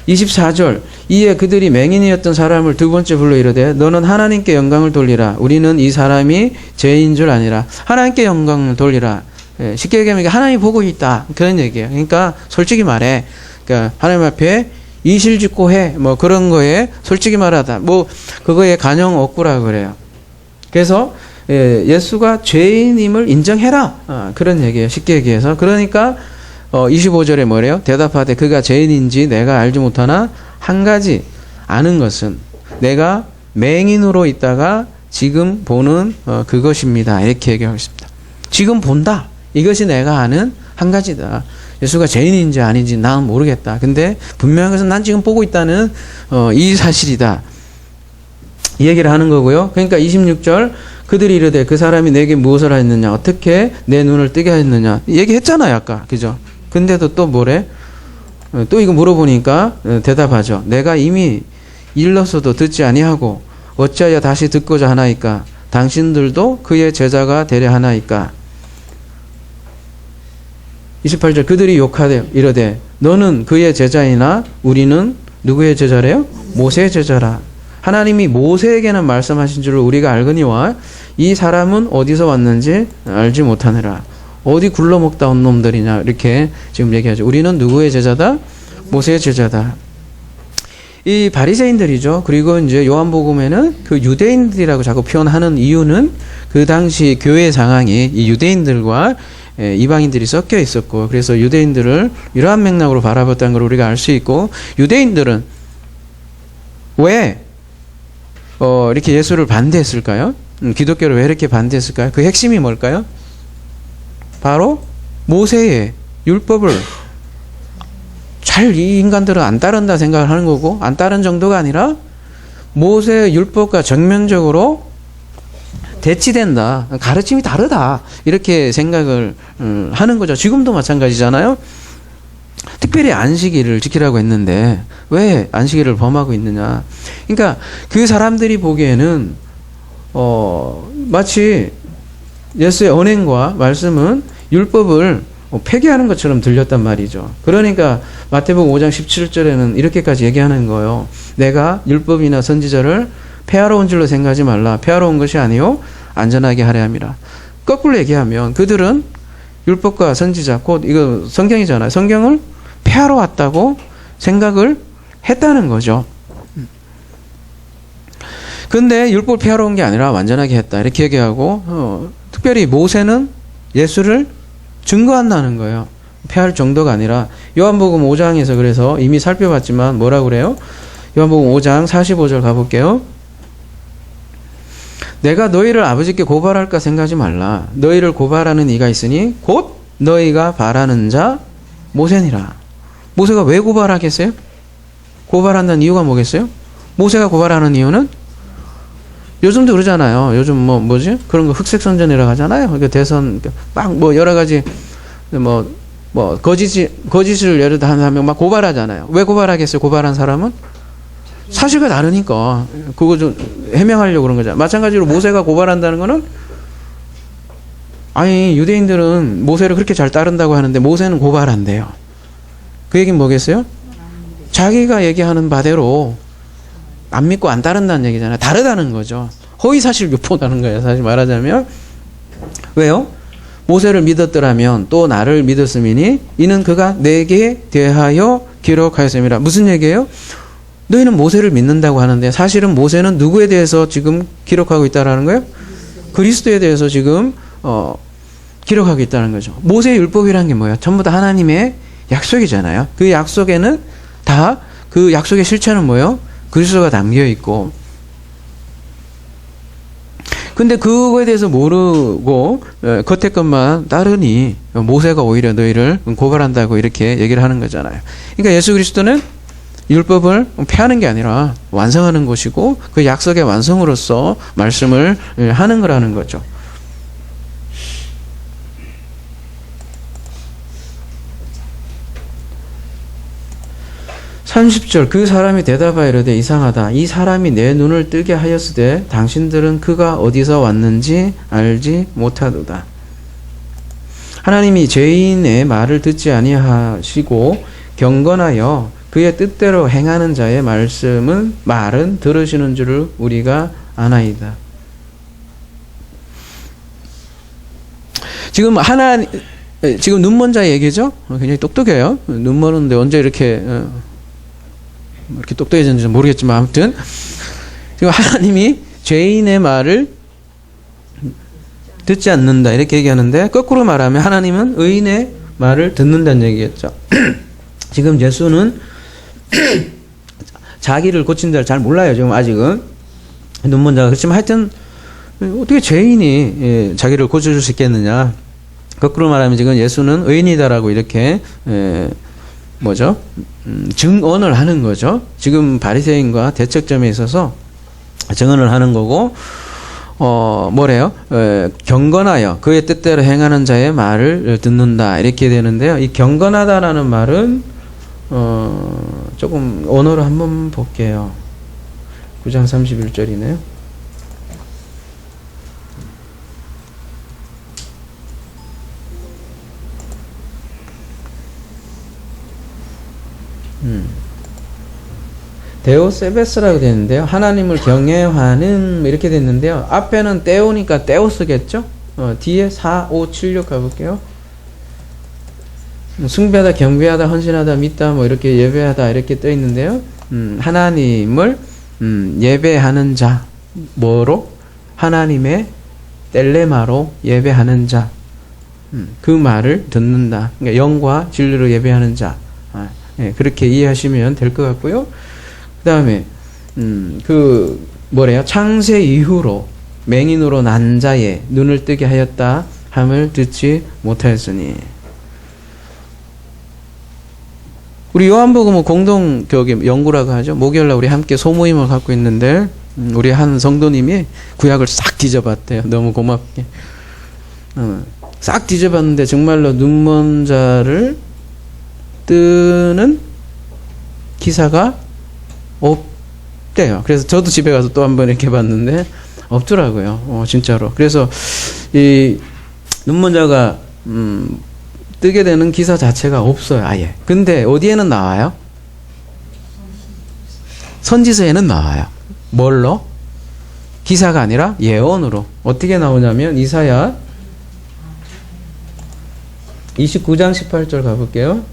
[SPEAKER 1] 24절 이에 그들이 맹인이었던 사람을 두 번째 불러 이르되 너는 하나님께 영광을 돌리라. 우리는 이 사람이 죄인 줄 아니라 하나님께 영광을 돌리라. 쉽게 얘기하면 하나님이 보고 있다 그런 얘기예요. 그러니까 솔직히 말해 그러니까 하나님 앞에 이실직고 해 뭐 그런 거에 솔직히 말하다 뭐 그거에 간용 없구라 그래요. 그래서 예수가 죄인임을 인정해라 그런 얘기예요. 쉽게 얘기해서 그러니까 25절에 뭐래요? 대답하되 그가 죄인인지 내가 알지 못하나 한 가지 아는 것은 내가 맹인으로 있다가 지금 보는 그것입니다. 이렇게 얘기하고 있습니다. 지금 본다. 이것이 내가 아는 한 가지다. 예수가 죄인인지 아닌지 나는 모르겠다. 근데 분명한 것은 난 지금 보고 있다는 이 사실이다. 이 얘기를 하는 거고요. 그러니까 26절 그들이 이르되 그 사람이 내게 무엇을 하였느냐 어떻게 내 눈을 뜨게 하였느냐 얘기했잖아요 아까 그죠? 근데도 또 뭐래? 또 이거 물어보니까 대답하죠. 내가 이미 일러서도 듣지 아니하고 어찌하여 다시 듣고자 하나이까? 당신들도 그의 제자가 되려 하나이까? 28절 그들이 욕하되 이르되 너는 그의 제자이나 우리는 누구의 제자래요? 모세의 제자라. 하나님이 모세에게는 말씀하신 줄을 우리가 알거니와 이 사람은 어디서 왔는지 알지 못하느라. 어디 굴러먹다 온 놈들이냐 이렇게 지금 얘기하죠. 우리는 누구의 제자다? 모세의 제자다. 이 바리새인들이죠. 그리고 이제 요한복음에는 그 유대인들이라고 자꾸 표현하는 이유는 그 당시 교회 상황이 이 유대인들과 이방인들이 섞여 있었고 그래서 유대인들을 이러한 맥락으로 바라봤다는 걸 우리가 알 수 있고 유대인들은 왜 이렇게 예수를 반대했을까요? 기독교를 왜 이렇게 반대했을까요? 그 핵심이 뭘까요? 바로 모세의 율법을 잘 이 인간들은 안 따른다 생각을 하는 거고 안 따른 정도가 아니라 모세의 율법과 정면적으로 대치된다. 가르침이 다르다. 이렇게 생각을 하는 거죠. 지금도 마찬가지잖아요. 특별히 안식일을 지키라고 했는데 왜 안식일을 범하고 있느냐. 그러니까 그 사람들이 보기에는 마치 예수의 언행과 말씀은 율법을 폐기하는 것처럼 들렸단 말이죠. 그러니까 마태복음 5장 17절에는 이렇게까지 얘기하는 거예요. 내가 율법이나 선지자를 폐하러 온 줄로 생각하지 말라. 폐하러 온 것이 아니요 안전하게 하려 함이라. 거꾸로 얘기하면 그들은 율법과 선지자 곧 이거 성경이잖아요. 성경을 폐하러 왔다고 생각을 했다는 거죠. 근데 율법을 폐하러 온 게 아니라 완전하게 했다. 이렇게 얘기하고 특별히 모세는 예수를 증거한다는 거예요. 폐할 정도가 아니라 요한복음 5장에서 그래서 이미 살펴봤지만 뭐라고 그래요? 요한복음 5장 45절 가볼게요. 내가 너희를 아버지께 고발할까 생각하지 말라. 너희를 고발하는 이가 있으니 곧 너희가 바라는 자 모세니라. 모세가 왜 고발하겠어요? 고발한다는 이유가 뭐겠어요? 모세가 고발하는 이유는 요즘도 그러잖아요. 요즘 뭐지? 그런 거 흑색선전이라고 하잖아요. 그러니까 대선 막 뭐 여러 가지 거짓을 예를 들어 한 명 막 고발하잖아요. 왜 고발하겠어요? 고발한 사람은 사실과 다르니까 그거 좀 해명하려고 그런 거잖아요. 마찬가지로 모세가 고발한다는 거는 아니 유대인들은 모세를 그렇게 잘 따른다고 하는데 모세는 고발한대요. 그 얘기는 뭐겠어요? 자기가 얘기하는 바대로 안 믿고 안 따른다는 얘기잖아요. 다르다는 거죠. 허위사실 유포라는 거예요. 사실 말하자면. 왜요? 모세를 믿었더라면 또 나를 믿었음이니 이는 그가 내게 대하여 기록하였음이라. 무슨 얘기예요? 너희는 모세를 믿는다고 하는데 사실은 모세는 누구에 대해서 지금 기록하고 있다는 거예요? 그리스도에 대해서 지금 기록하고 있다는 거죠. 모세의 율법이라는 게 뭐예요? 전부 다 하나님의 약속이잖아요. 그 약속에는 다 그 약속의 실체는 뭐예요? 그리스도가 담겨 있고. 근데 그거에 대해서 모르고 겉에 것만 따르니 모세가 오히려 너희를 고발한다고 이렇게 얘기를 하는 거잖아요. 그러니까 예수 그리스도는 율법을 폐하는 게 아니라 완성하는 것이고 그 약속의 완성으로서 말씀을 하는 거라는 거죠. (30절) 그 사람이 대답하여 이르되 이상하다. 이 사람이 내 눈을 뜨게 하였으되 당신들은 그가 어디서 왔는지 알지 못하도다. 하나님이 죄인의 말을 듣지 아니하시고 경건하여 그의 뜻대로 행하는 자의 말은 들으시는 줄을 우리가 아나이다. 지금 눈먼 자의 얘기죠? 굉장히 똑똑해요. 눈먼데 언제 이렇게 똑똑해졌는지 모르겠지만 아무튼 지금 하나님이 죄인의 말을 듣지 않는다 이렇게 얘기하는데 거꾸로 말하면 하나님은 의인의 말을 듣는다는 얘기겠죠. 지금 예수는 자기를 고친 데를 잘 몰라요. 지금 아직은 눈먼 자가. 그렇지만 하여튼 어떻게 죄인이 자기를 고쳐줄 수 있겠느냐. 거꾸로 말하면 지금 예수는 의인이다라고 이렇게 증언을 하는 거죠. 지금 바리새인과 대척점에 있어서 증언을 하는 거고 뭐래요? 경건하여 그의 뜻대로 행하는 자의 말을 듣는다 이렇게 되는데요. 이 경건하다라는 말은 조금 언어로 한번 볼게요. 9장 31절이네요. 데오세베스라고 되는데요. 하나님을 경외하는 이렇게 됐는데요. 앞에는 떼오니까 떼오스겠죠? 뒤에 4, 5, 7, 6 가볼게요. 숭배하다, 경배하다, 헌신하다, 믿다, 이렇게 예배하다 이렇게 떠 있는데요. 하나님을 예배하는 자, 뭐로? 하나님의 텔레마로 예배하는 자, 그 말을 듣는다. 그러니까 영과 진리로 예배하는 자. 그렇게 이해하시면 될 것 같고요. 그 다음에 창세 이후로 맹인으로 난 자의 눈을 뜨게 하였다 함을 듣지 못하였으니. 우리 요한복음은 공동 연구라고 하죠. 목요일날 우리 함께 소모임을 갖고 있는데 우리 한 성도님이 구약을 싹 뒤져봤대요. 너무 고맙게 싹 뒤져봤는데 정말로 눈먼 자를 뜨는 기사가 없대요. 그래서 저도 집에 가서 또 한번 이렇게 봤는데 없더라고요. 진짜로. 그래서 이 눈먼 자가 뜨게 되는 기사 자체가 없어요. 아예. 근데 어디에는 나와요? 선지서에는 나와요. 뭘로? 기사가 아니라 예언으로. 어떻게 나오냐면 이사야 29장 18절 가볼게요.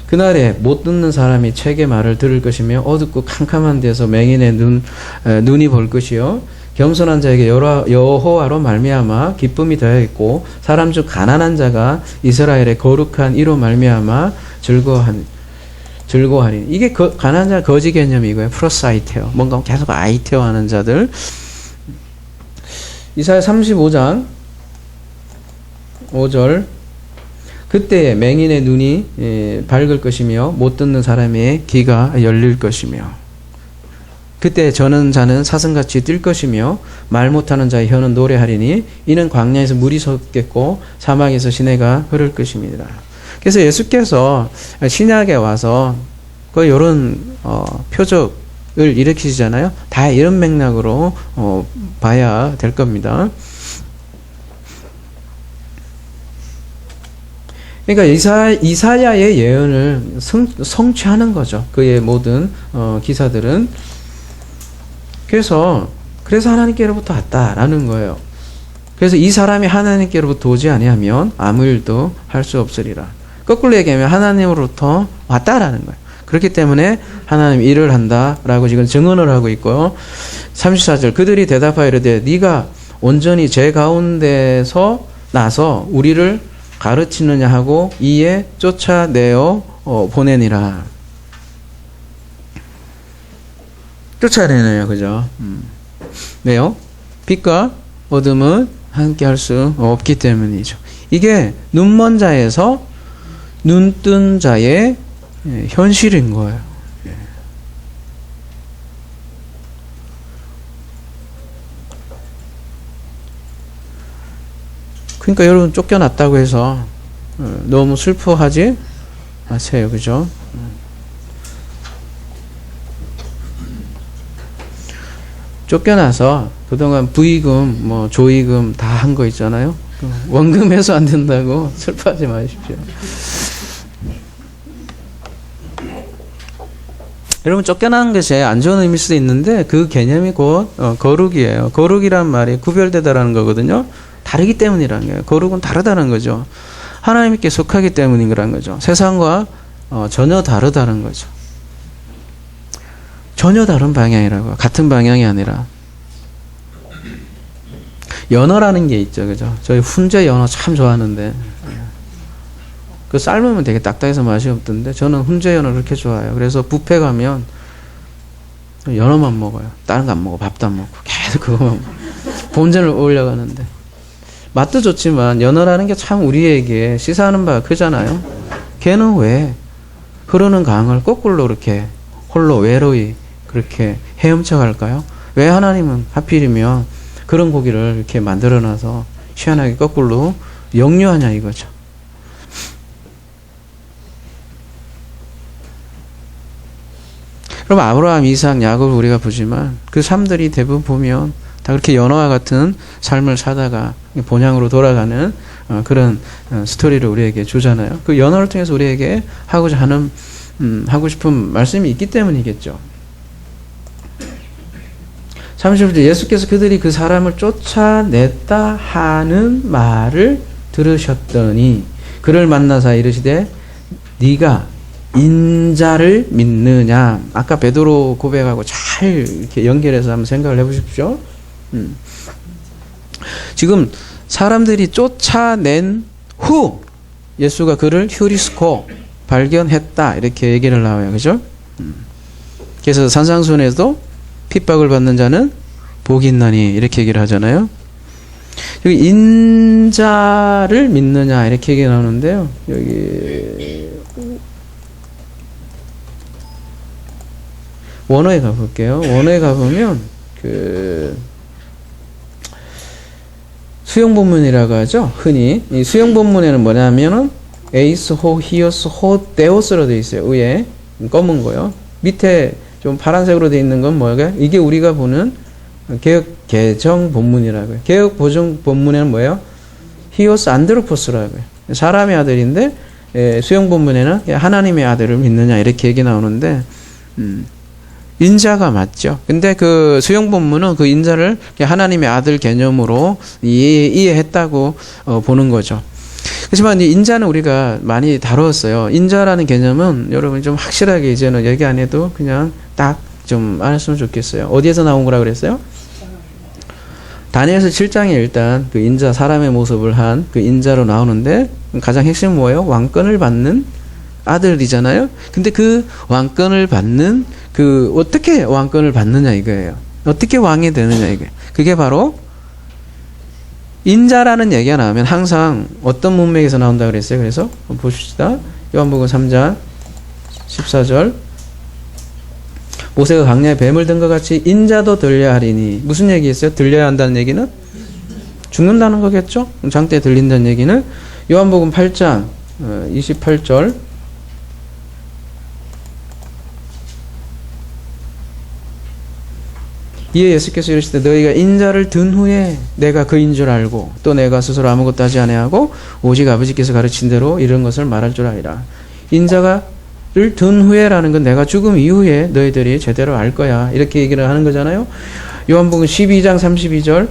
[SPEAKER 1] 그날에 못 듣는 사람이 책의 말을 들을 것이며 어둡고 캄캄한 데서 맹인의 눈이 볼 것이요 겸손한 자에게 여호와로 말미암아 기쁨이 되어 있고 사람 중 가난한 자가 이스라엘의 거룩한 이로 말미암아 즐거워하니. 이게 가난한 자 거지 개념이 이거예요. 플러스 아이테어. 뭔가 계속 아이테어 하는 자들. 이사야 35장 5절. 그때 맹인의 눈이 밝을 것이며 못 듣는 사람의 귀가 열릴 것이며 그때 저는 자는 사슴같이 뛸 것이며 말 못하는 자의 혀는 노래하리니 이는 광야에서 물이 솟겠고 사막에서 시내가 흐를 것입니다. 그래서 예수께서 신약에 와서 그 이런 표적을 일으키시잖아요. 다 이런 맥락으로 봐야 될 겁니다. 그러니까 이사야의 예언을 성취하는 거죠. 그의 모든 기사들은. 그래서 하나님께로부터 왔다라는 거예요. 그래서 이 사람이 하나님께로부터 오지 아니하면 아무 일도 할 수 없으리라. 거꾸로 얘기하면 하나님으로부터 왔다라는 거예요. 그렇기 때문에 하나님 일을 한다라고 지금 증언을 하고 있고요. 34절 그들이 대답하여 이르되 네가 온전히 제 가운데서 나서 우리를 가르치느냐 하고 이에 쫓아내어 보내니라. 쫓아내네요. 그죠? 왜요? 빛과 어둠은 함께 할 수 없기 때문이죠. 이게 눈먼 자에서 눈뜬 자의 현실인 거예요. 그러니까 여러분 쫓겨났다고 해서 너무 슬퍼하지 마세요. 그죠? 쫓겨나서 그동안 부의금, 조의금 다 한 거 있잖아요. 원금 해소 안 된다고 슬퍼하지 마십시오. 여러분 쫓겨나는 것이 안 좋은 의미일 수도 있는데 그 개념이 곧 거룩이에요. 거룩이란 말이 구별되다라는 거거든요. 다르기 때문이라는 거예요. 거룩은 다르다는 거죠. 하나님께 속하기 때문이라는 거죠. 세상과 전혀 다르다는 거죠. 전혀 다른 방향이라고요. 같은 방향이 아니라. 연어라는 게 있죠. 그죠? 저희 훈제 연어 참 좋아하는데 그 삶으면 되게 딱딱해서 맛이 없던데 저는 훈제 연어를 그렇게 좋아해요. 그래서 뷔페 가면 연어만 먹어요. 다른 거 안 먹어. 밥도 안 먹고 계속 그거만 본전을 올려가는데 맛도 좋지만 연어라는 게 참 우리에게 시사하는 바가 크잖아요. 걔는 왜 흐르는 강을 거꾸로 이렇게 홀로 외로이 그렇게 헤엄쳐 갈까요? 왜 하나님은 하필이면 그런 고기를 이렇게 만들어놔서 희한하게 거꾸로 역류하냐 이거죠. 그럼 아브라함, 이삭, 야곱을 우리가 보지만 그 삶들이 대부분 보면 다 그렇게 연어와 같은 삶을 사다가 본향으로 돌아가는 그런 스토리를 우리에게 주잖아요. 그 연어를 통해서 우리에게 하고 싶은 말씀이 있기 때문이겠죠. 30절 예수께서 그들이 그 사람을 쫓아냈다 하는 말을 들으셨더니 그를 만나사 이르시되 네가 인자를 믿느냐. 아까 베드로 고백하고 잘 이렇게 연결해서 한번 생각을 해보십시오. 지금 사람들이 쫓아낸 후 예수가 그를 휴리스코 발견했다 이렇게 얘기를 나와요. 그죠? 그래서 산상순에도 핍박을 받는 자는 복이 있나니 이렇게 얘기를 하잖아요. 여기 인자를 믿느냐 이렇게 얘기 나오는데요. 여기 원어에 가볼게요. 원어에 가보면 그 수용본문이라고 하죠. 흔히 이 수용본문에는 뭐냐면은 에이스, 호, 히오스, 호, 데오스로 되어 있어요. 위에 검은 거요. 밑에 좀 파란색으로 되어 있는 건 뭐예요? 이게 우리가 보는 개혁 개정 본문이라고요. 개혁 보정 본문에는 뭐예요? 히오스 안드로포스라고요. 사람의 아들인데 수용 본문에는 하나님의 아들을 믿느냐 이렇게 얘기 나오는데 인자가 맞죠. 근데 그 수용 본문은 그 인자를 하나님의 아들 개념으로 이해했다고 보는 거죠. 그렇지만 이 인자는 우리가 많이 다루었어요. 인자라는 개념은 여러분 좀 확실하게 이제는 얘기 안 해도 그냥 딱 좀 알았으면 좋겠어요. 어디에서 나온 거라 그랬어요? 다니엘서 7장에 일단 그 인자, 사람의 모습을 한 그 인자로 나오는데 가장 핵심은 뭐예요? 왕권을 받는 아들이잖아요. 근데 그 왕권을 받는 그 어떻게 왕권을 받느냐 이거예요. 어떻게 왕이 되느냐 이거예요. 그게 바로 인자라는 얘기가 나오면 항상 어떤 문맥에서 나온다 그랬어요. 그래서 보십시다. 요한복음 3장 14절 모세가 광야에 뱀을 든 것 같이 인자도 들려야 하리니 무슨 얘기였어요? 들려야 한다는 얘기는 죽는다는 거겠죠? 장대에 들린다는 얘기는 요한복음 8장 28절 이에 예수께서 이르시되 너희가 인자를 든 후에 내가 그인 줄 알고 또 내가 스스로 아무것도 하지 아니하고 오직 아버지께서 가르친 대로 이런 것을 말할 줄 아리라. 인자를 든 후에라는 건 내가 죽음 이후에 너희들이 제대로 알 거야. 이렇게 얘기를 하는 거잖아요. 요한복음 12장 32절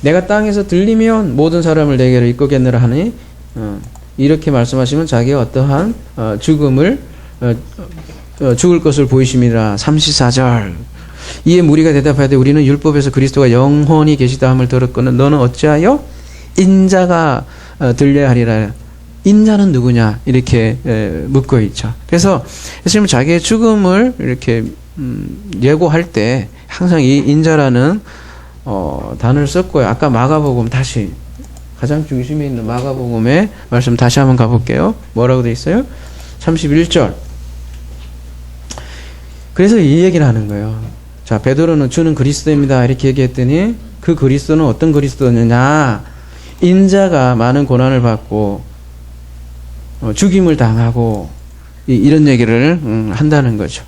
[SPEAKER 1] 내가 땅에서 들리면 모든 사람을 내게로 이끌겠느라 하니 이렇게 말씀하시면 자기가 어떠한 죽음을 죽을 것을 보이심이라. 34절 이에 무리가 대답하되 우리는 율법에서 그리스도가 영원히 계시다 함을 들었거늘 너는 어찌하여 인자가 들려야 하리라. 인자는 누구냐 이렇게 묻고 있죠. 그래서 예수님은 자기의 죽음을 이렇게 예고할 때 항상 이 인자라는 단어를 썼고요. 아까 마가복음 다시 가장 중심에 있는 마가복음의 말씀 다시 한번 가볼게요. 뭐라고 돼 있어요? 31절 그래서 이 얘기를 하는 거예요. 자, 베드로는 주는 그리스도입니다. 이렇게 얘기했더니 그 그리스도는 어떤 그리스도느냐? 인자가 많은 고난을 받고 죽임을 당하고 이런 얘기를 한다는 거죠.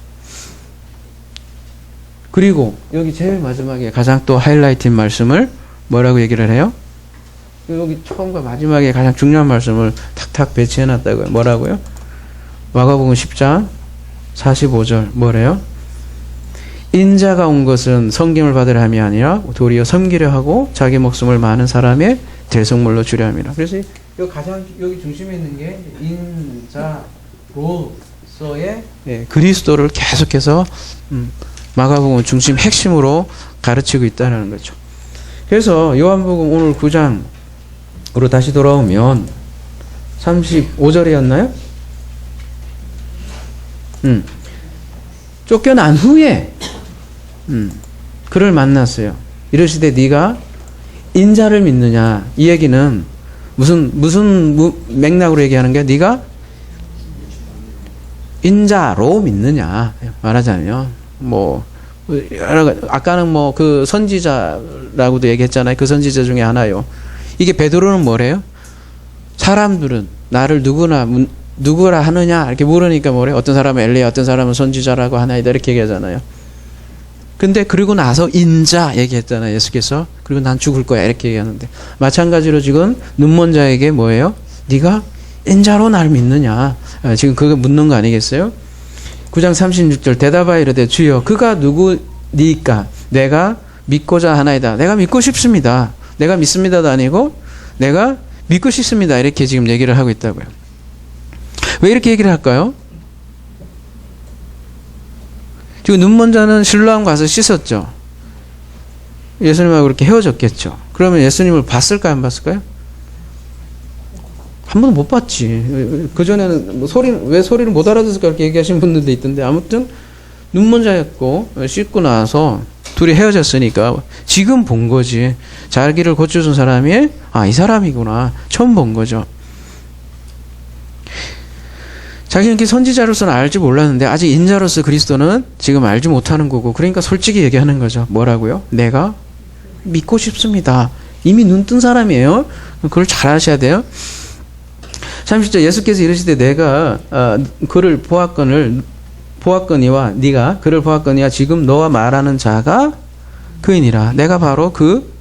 [SPEAKER 1] 그리고 여기 제일 마지막에 가장 또 하이라이트인 말씀을 뭐라고 얘기를 해요? 여기 처음과 마지막에 가장 중요한 말씀을 탁탁 배치해 놨다고요. 뭐라고요? 마가복음 10장 45절 뭐래요? 인자가 온 것은 섬김을 받으려 함이 아니라 도리어 섬기려 하고 자기 목숨을 많은 사람의 대속물로 주려 함이라. 그래서 여기 가장 여기 중심에 있는 게 인자로서의 그리스도를 계속해서 마가복음 중심 핵심으로 가르치고 있다는 거죠. 그래서 요한복음 오늘 9장으로 다시 돌아오면 35절이었나요? 쫓겨난 후에 그를 만났어요. 이르시되 네가 인자를 믿느냐. 이 얘기는 무슨 맥락으로 얘기하는 게 네가 인자로 믿느냐 말하자면 뭐 아까는 뭐 그 선지자라고도 얘기했잖아요. 그 선지자 중에 하나요. 이게 베드로는 뭐래요? 사람들은 나를 누구라 하느냐 이렇게 물으니까 뭐래? 어떤 사람은 엘리야, 어떤 사람은 선지자라고 하나이다 이렇게 얘기하잖아요. 근데 그리고 나서 인자 얘기했잖아요. 예수께서. 그리고 난 죽을 거야 이렇게 얘기하는데 마찬가지로 지금 눈먼 자에게 뭐예요? 네가 인자로 날 믿느냐? 지금 그거 묻는 거 아니겠어요? 9장 36절 대답하여 이르되 주여 그가 누구니까 내가 믿고자 하나이다. 내가 믿고 싶습니다. 내가 믿습니다도 아니고 내가 믿고 싶습니다. 이렇게 지금 얘기를 하고 있다고요. 왜 이렇게 얘기를 할까요? 지금 눈먼 자는 실로암 가서 씻었죠. 예수님하고 그렇게 헤어졌겠죠. 그러면 예수님을 봤을까요? 안 봤을까요? 한 번도 못 봤지. 그전에는 왜 소리를 못 알아듣을까 이렇게 얘기하시는 분들도 있던데 아무튼 눈먼 자였고 씻고 나서 둘이 헤어졌으니까 지금 본 거지. 자기를 고쳐준 사람이 이 사람이구나. 처음 본 거죠. 자기는 선지자로서는 알지 몰랐는데 아직 인자로서 그리스도는 지금 알지 못하는 거고 그러니까 솔직히 얘기하는 거죠. 뭐라고요? 내가 믿고 싶습니다. 이미 눈 뜬 사람이에요. 그걸 잘 아셔야 돼요. 30절 예수께서 이르시되 내가 그를 보았거니와 네가 그를 보았거니와 지금 너와 말하는 자가 그이니라. 내가 바로 그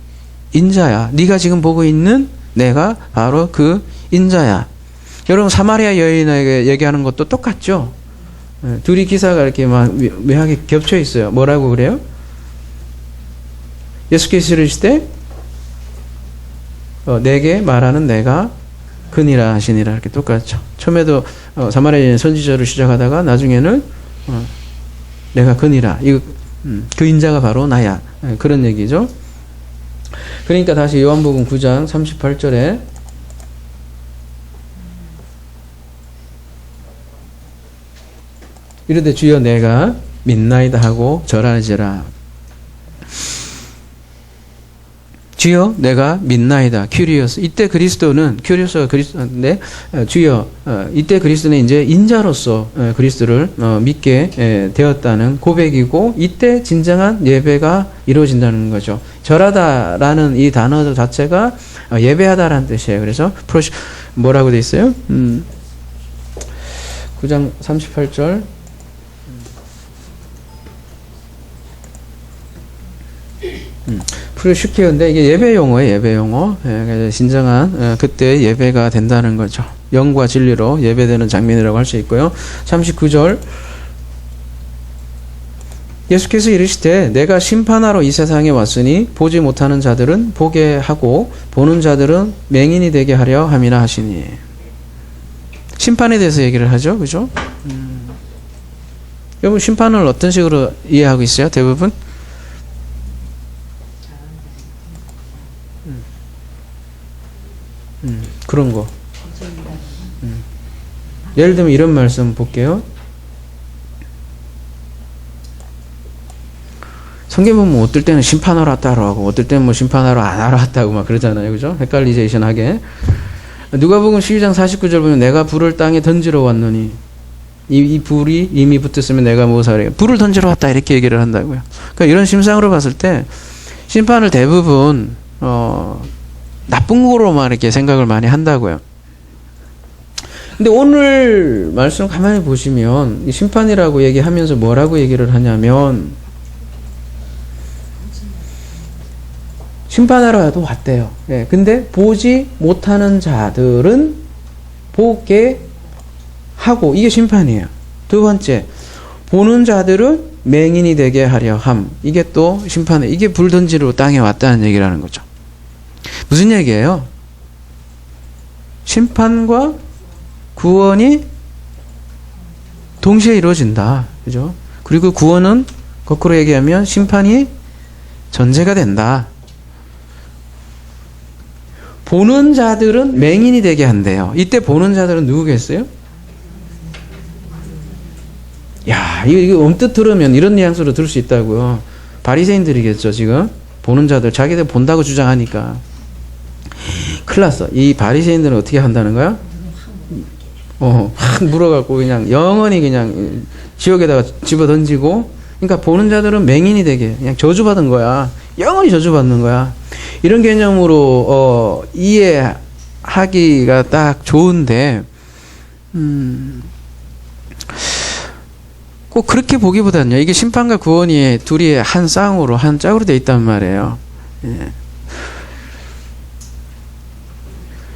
[SPEAKER 1] 인자야. 네가 지금 보고 있는 내가 바로 그 인자야. 여러분 사마리아 여인에게 얘기하는 것도 똑같죠. 둘이 기사가 이렇게 막 묘하게 겹쳐 있어요. 뭐라고 그래요? 예수께서 이르시되 내게 말하는 내가 그니라 하시니라 이렇게 똑같죠. 처음에도 사마리아 여인 선지자로 시작하다가 나중에는 내가 그니라. 이거 그 인자가 바로 나야. 그런 얘기죠. 그러니까 다시 요한복음 9장 38절에 이르되 주여 내가 믿나이다 하고 절하지라. 주여 내가 믿나이다. 큐리오스. 이때 그리스도는 큐리오스가 그리스도인데 주여 이때 그리스도는 이제 인자로서 그리스도를 믿게 되었다는 고백이고 이때 진정한 예배가 이루어진다는 거죠. 절하다라는 이 단어 자체가 예배하다라는 뜻이에요. 그래서 뭐라고 돼 있어요? 9장 38절 프로슈키어인데 이게 예배 용어예요. 예배 용어. 진정한 그때 예배가 된다는 거죠. 영과 진리로 예배되는 장면이라고 할 수 있고요. 39절 예수께서 이르시되 내가 심판하러 이 세상에 왔으니 보지 못하는 자들은 보게 하고 보는 자들은 맹인이 되게 하려 함이라 하시니. 심판에 대해서 얘기를 하죠. 그죠? 여러분 심판을 어떤 식으로 이해하고 있어요? 대부분? 그런 거. 예를 들면 이런 말씀 볼게요. 성경 보면 어떨 때는 심판하러 왔다고 하고 어떨 때는 뭐 심판하러 안 하러 왔다고 막 그러잖아요. 그죠? 헷갈리제이션 하게. 누가복음 12장 49절 보면 내가 불을 땅에 던지러 왔노니 이 불이 이미 붙었으면 내가 무엇을 하랴. 불을 던지러 왔다 이렇게 얘기를 한다고요. 그러니까 이런 심상으로 봤을 때 심판을 대부분 나쁜 거로만 이렇게 생각을 많이 한다고요. 근데 오늘 말씀 가만히 보시면 이 심판이라고 얘기하면서 뭐라고 얘기를 하냐면 심판하러도 왔대요. 예, 근데 보지 못하는 자들은 보게 하고 이게 심판이에요. 두 번째 보는 자들은 맹인이 되게 하려 함. 이게 또 심판이에요. 이게 불 던지러 땅에 왔다는 얘기라는 거죠. 무슨 얘기예요? 심판과 구원이 동시에 이루어진다. 그죠? 그리고 구원은 거꾸로 얘기하면 심판이 전제가 된다. 보는 자들은 맹인이 되게 한대요. 이때 보는 자들은 누구겠어요? 야, 이거 엄뜻 들으면 이런 뉘앙스로 들을 수 있다고요. 바리새인들이겠죠, 지금. 보는 자들, 자기들 본다고 주장하니까. 큰일 났어. 이 바리새인들은 어떻게 한다는 거야? 확 물어갖고 그냥 영원히 그냥 지옥에다가 집어 던지고, 그러니까 보는 자들은 맹인이 되게 그냥 저주받은 거야. 영원히 저주받는 거야. 이런 개념으로 이해하기가 딱 좋은데 꼭 그렇게 보기보다는요. 이게 심판과 구원이 둘이 한 쌍으로 한 짝으로 돼 있단 말이에요. 예.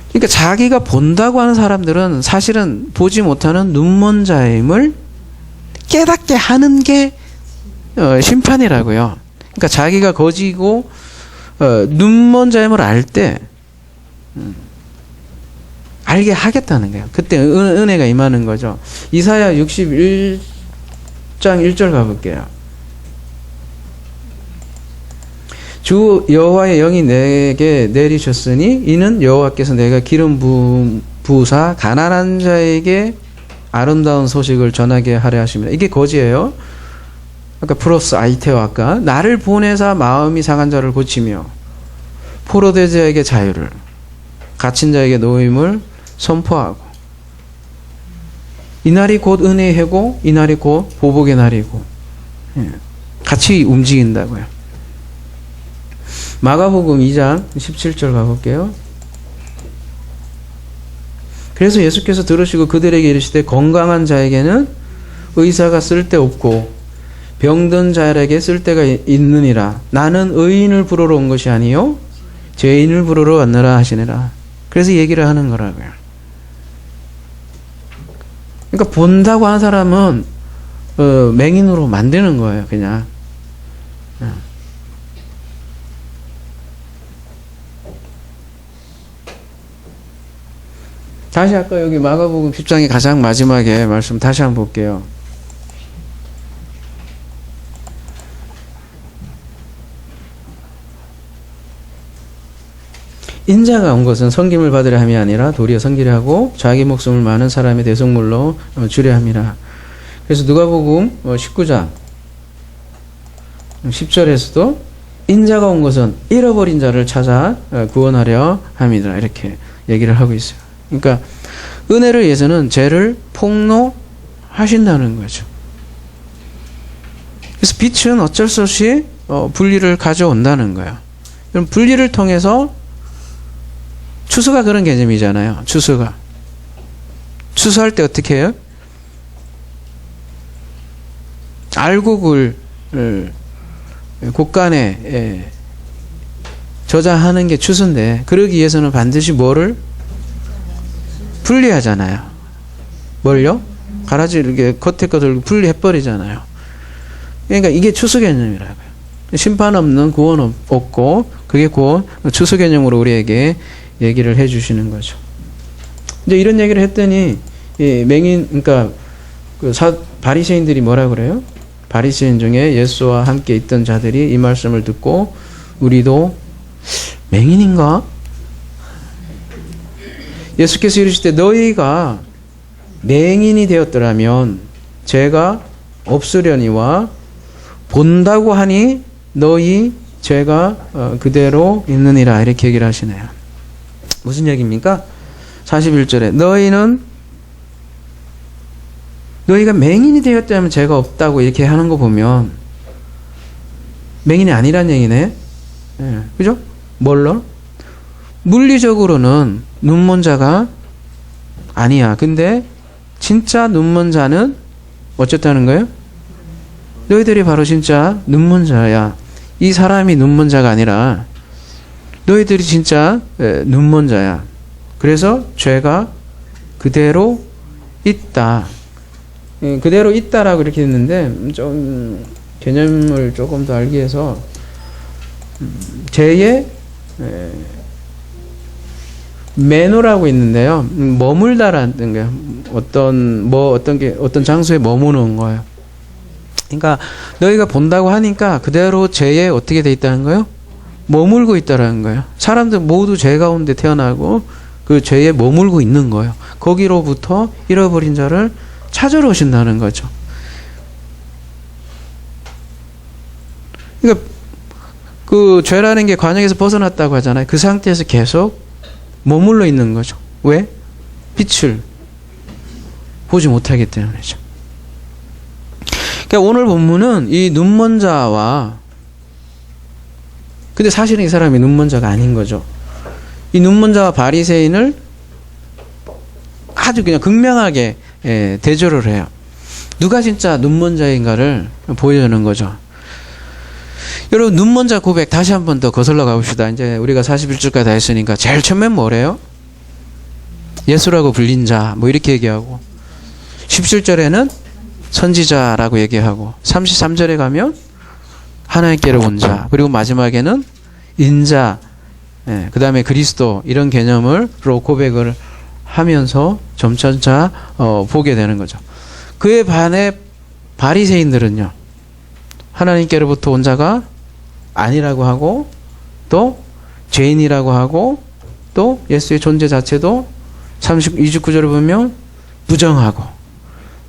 [SPEAKER 1] 그러니까 자기가 본다고 하는 사람들은 사실은 보지 못하는 눈먼 자임을 깨닫게 하는 게 심판이라고요. 그러니까 자기가 거지고 눈먼 자임을 알 때 알게 하겠다는 거예요. 그때 은혜가 임하는 거죠. 이사야 61장 1절 가볼게요. 주 여호와의 영이 내게 내리셨으니 이는 여호와께서 내가 기름 부으사 가난한 자에게 아름다운 소식을 전하게 하려 하십니다. 이게 거지예요. 아까 프로스 아이테와 아까 나를 보내사 마음이 상한 자를 고치며 포로된 자에게 자유를 갇힌 자에게 노임을 선포하고 이날이 곧 은혜의 해고 이날이 곧 보복의 날이고 같이 움직인다고요. 마가복음 2장 17절 가볼게요. 그래서 예수께서 들으시고 그들에게 이르시되 건강한 자에게는 의사가 쓸데없고 병든 자에게 쓸데가 있느니라. 나는 의인을 부르러 온 것이 아니요 죄인을 부르러 왔느라 하시니라. 그래서 얘기를 하는 거라고요. 그러니까 본다고 하는 사람은 맹인으로 만드는 거예요. 그냥. 다시 아까 여기 마가복음 10장의 가장 마지막에 말씀 다시 한번 볼게요. 인자가 온 것은 섬김을 받으려 함이 아니라 도리어 섬기려 하고 자기 목숨을 많은 사람의 대속물로 주려 함이라. 그래서 누가복음 19장 10절에서도 인자가 온 것은 잃어버린 자를 찾아 구원하려 함이라 이렇게 얘기를 하고 있어요. 그러니까 은혜를 위해서는 죄를 폭로하신다는 거죠. 그래서 빛은 어쩔 수 없이 분리를 가져온다는 거예요. 그럼 분리를 통해서 추수가 그런 개념이잖아요. 추수가. 추수할 때 어떻게 해요? 알곡을 곡간에 저장하는 게 추수인데 그러기 위해서는 반드시 뭐를 분리하잖아요. 뭘요? 가라지 이렇게 겉에 것을 분리해버리잖아요. 그러니까 이게 추수 개념이라고요. 심판 없는 구원 없고 그게 곧 추수 개념으로 우리에게 얘기를 해주시는 거죠. 이제 이런 얘기를 했더니 맹인 그러니까 바리새인들이 뭐라 그래요? 바리새인 중에 예수와 함께 있던 자들이 이 말씀을 듣고 우리도 맹인인가? 예수께서 이르시되 너희가 맹인이 되었더라면 죄가 없으려니와 본다고 하니 너희 죄가 그대로 있느니라 이렇게 얘기를 하시네요. 무슨 얘기입니까? 41절에 너희가 맹인이 되었다면 죄가 없다고 이렇게 하는 거 보면 맹인이 아니란 얘기네. 예, 그죠? 뭘로? 물리적으로는 눈먼 자가 아니야. 근데 진짜 눈먼 자는 어쨌다는 거예요? 너희들이 바로 진짜 눈먼 자야. 이 사람이 눈먼 자가 아니라 너희들이 진짜 눈먼 자야. 그래서 죄가 그대로 있다. 그대로 있다라고 이렇게 했는데 좀 개념을 조금 더 알기 위해서 죄의 매너라고 있는데요. 머물다라는 게 어떤 장소에 머무는 거예요. 그러니까 너희가 본다고 하니까 그대로 죄에 어떻게 돼 있다는 거예요? 머물고 있다라는 거예요. 사람들 모두 죄 가운데 태어나고 그 죄에 머물고 있는 거예요. 거기로부터 잃어버린 자를 찾으러 오신다는 거죠. 그러니까 그 죄라는 게 관역에서 벗어났다고 하잖아요. 그 상태에서 계속 머물러 있는 거죠. 왜? 빛을 보지 못하기 때문이죠. 그러니까 오늘 본문은 이 눈먼 자와 근데 사실은 이 사람이 눈먼 자가 아닌 거죠. 이 눈먼 자와 바리새인을 아주 그냥 극명하게 대조를 해요. 누가 진짜 눈먼 자인가를 보여주는 거죠. 여러분 눈먼 자 고백 다시 한 번 더 거슬러 가봅시다. 이제 우리가 41절까지 다 했으니까 제일 처음엔 뭐래요? 예수라고 불린 자 뭐 이렇게 얘기하고 17절에는 선지자라고 얘기하고 33절에 가면 하나님께로 온 자 그리고 마지막에는 인자 그 다음에 그리스도 이런 개념으로 고백을 하면서 점차 보게 되는 거죠. 그에 반해 바리새인들은요. 하나님께로부터 온 자가 아니라고 하고 또 죄인이라고 하고 또 예수의 존재 자체도 29절을 보면 부정하고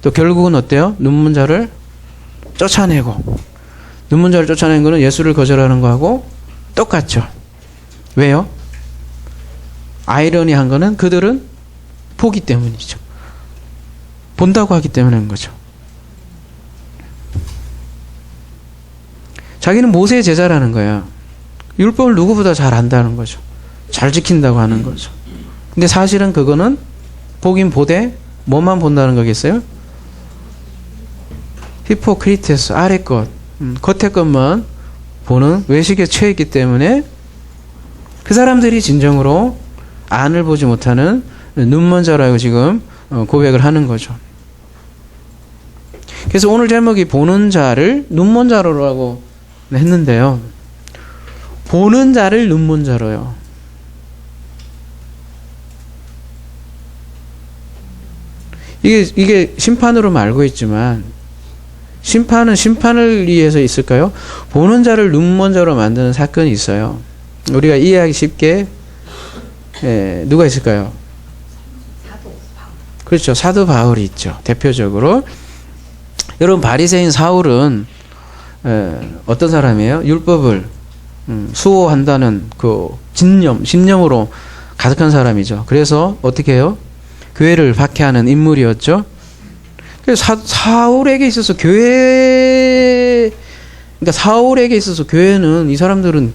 [SPEAKER 1] 또 결국은 어때요? 눈먼 자를 쫓아내고 눈먼 자를 쫓아내는 것은 예수를 거절하는 거하고 똑같죠. 왜요? 아이러니한 거는 그들은 보기 때문이죠. 본다고 하기 때문인 거죠. 자기는 모세의 제자라는 거야. 율법을 누구보다 잘 안다는 거죠. 잘 지킨다고 하는 거죠. 근데 사실은 그거는 보긴 보되 뭐만 본다는 거겠어요? 히포크리테스 아래 것 겉에 것만 보는 외식에 처해 있기 때문에 그 사람들이 진정으로 안을 보지 못하는 눈먼 자라고 지금 고백을 하는 거죠. 그래서 오늘 제목이 보는 자를 눈먼 자로라고 했는데요. 보는 자를 눈먼 자로요. 이게 심판으로 알고 있지만 심판은 심판을 위해서 있을까요? 보는 자를 눈먼 자로 만드는 사건이 있어요. 우리가 이해하기 쉽게 누가 있을까요? 그렇죠. 사도 바울이 있죠. 대표적으로. 여러분 바리새인 사울은 어떤 사람이에요? 율법을 수호한다는 그 신념으로 가득한 사람이죠. 그래서 어떻게 해요? 교회를 박해하는 인물이었죠. 그래서 사울에게 있어서 그러니까 사울에게 있어서 교회는 이 사람들은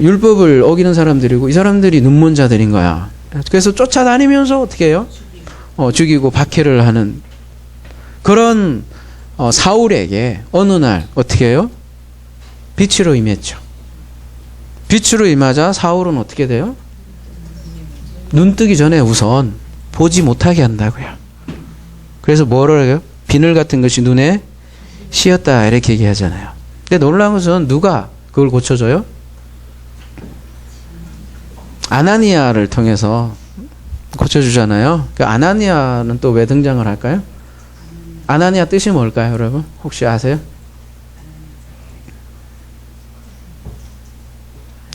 [SPEAKER 1] 율법을 어기는 사람들이고 이 사람들이 눈먼 자들인 거야. 그래서 쫓아다니면서 어떻게 해요? 죽이고 박해를 하는 그런 사울에게 어느 날 어떻게 해요? 빛으로 임했죠. 빛으로 임하자 사울은 어떻게 돼요? 눈 뜨기 전에 우선 보지 못하게 한다고요. 그래서 뭐를 해요? 비늘 같은 것이 눈에 씌었다 이렇게 얘기하잖아요. 근데 놀라운 것은 누가 그걸 고쳐줘요? 아나니아를 통해서 고쳐주잖아요. 그 아나니아는 또 왜 등장을 할까요? 아나니아 뜻이 뭘까요, 여러분? 혹시 아세요?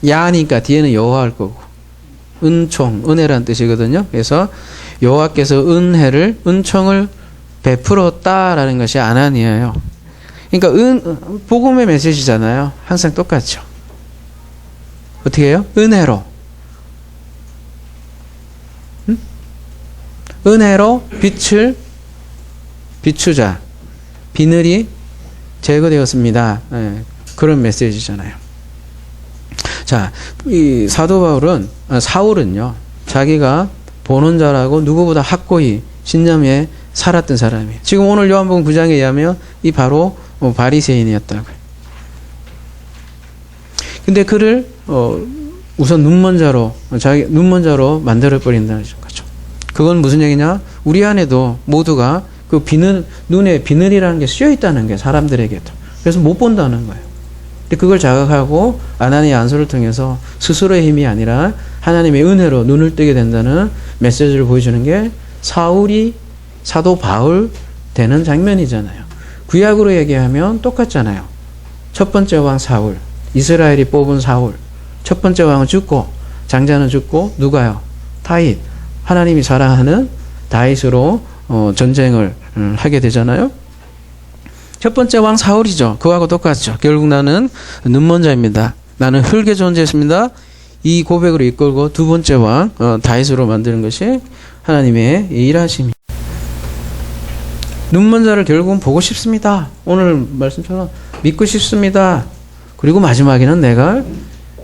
[SPEAKER 1] 야니까 뒤에는 여호와일 거고 은총, 은혜란 뜻이거든요. 그래서 여호와께서 은총을 베풀었다라는 것이 아나니아예요. 그러니까 복음의 메시지잖아요. 항상 똑같죠. 어떻게 해요? 은혜로. 은혜로 빛을 비추자. 비늘이 제거되었습니다. 그런 메시지잖아요. 자, 이 사도 바울은, 사울은요, 자기가 보는 자라고 누구보다 확고히 신념에 살았던 사람이에요. 지금 오늘 요한복음 9장에 의하면 이 바로 바리새인이었다고요. 근데 그를 우선 눈먼 자로 만들어 버린다는 거죠. 그건 무슨 얘기냐? 우리 안에도 모두가 그 눈에 비늘이라는 게 씌어 있다는 게 사람들에게도. 그래서 못 본다는 거예요. 근데 그걸 자각하고 아나니아 안수를 통해서 스스로의 힘이 아니라 하나님의 은혜로 눈을 뜨게 된다는 메시지를 보여주는 게 사울이 사도 바울 되는 장면이잖아요. 구약으로 얘기하면 똑같잖아요. 첫 번째 왕 사울, 이스라엘이 뽑은 사울. 첫 번째 왕은 죽고 장자는 죽고 누가요? 다윗. 하나님이 사랑하는 다윗으로 전쟁을 하게 되잖아요. 첫 번째 왕 사울이죠. 그거하고 똑같죠. 결국 나는 눈먼 자입니다. 나는 흙의 존재였습니다. 이 고백으로 이끌고 두 번째 왕 다윗으로 만드는 것이 하나님의 일하심입니다. 눈먼 자를 결국은 보고 싶습니다. 오늘 말씀처럼 믿고 싶습니다. 그리고 마지막에는 내가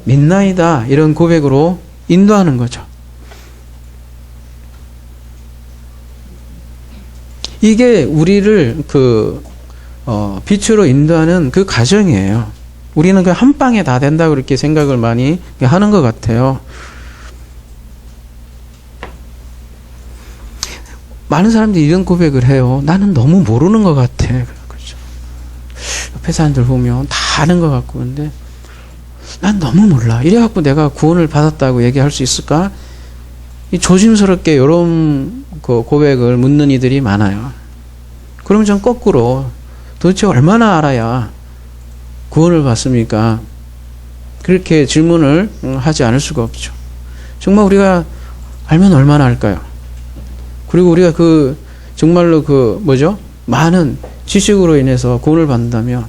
[SPEAKER 1] 믿나이다. 이런 고백으로 인도하는 거죠. 이게 우리를 빛으로 인도하는 그 과정이에요. 우리는 그 한 방에 다 된다고 그렇게 생각을 많이 하는 것 같아요. 많은 사람들이 이런 고백을 해요. 나는 너무 모르는 것 같아. 그렇죠. 옆에 사람들 보면 다 아는 것 같고, 근데 난 너무 몰라. 이래갖고 내가 구원을 받았다고 얘기할 수 있을까? 이 조심스럽게 이런 고백을 묻는 이들이 많아요. 그러면 전 거꾸로 도대체 얼마나 알아야 구원을 받습니까? 그렇게 질문을 하지 않을 수가 없죠. 정말 우리가 알면 얼마나 알까요? 그리고 우리가 정말로 많은 지식으로 인해서 구원을 받는다면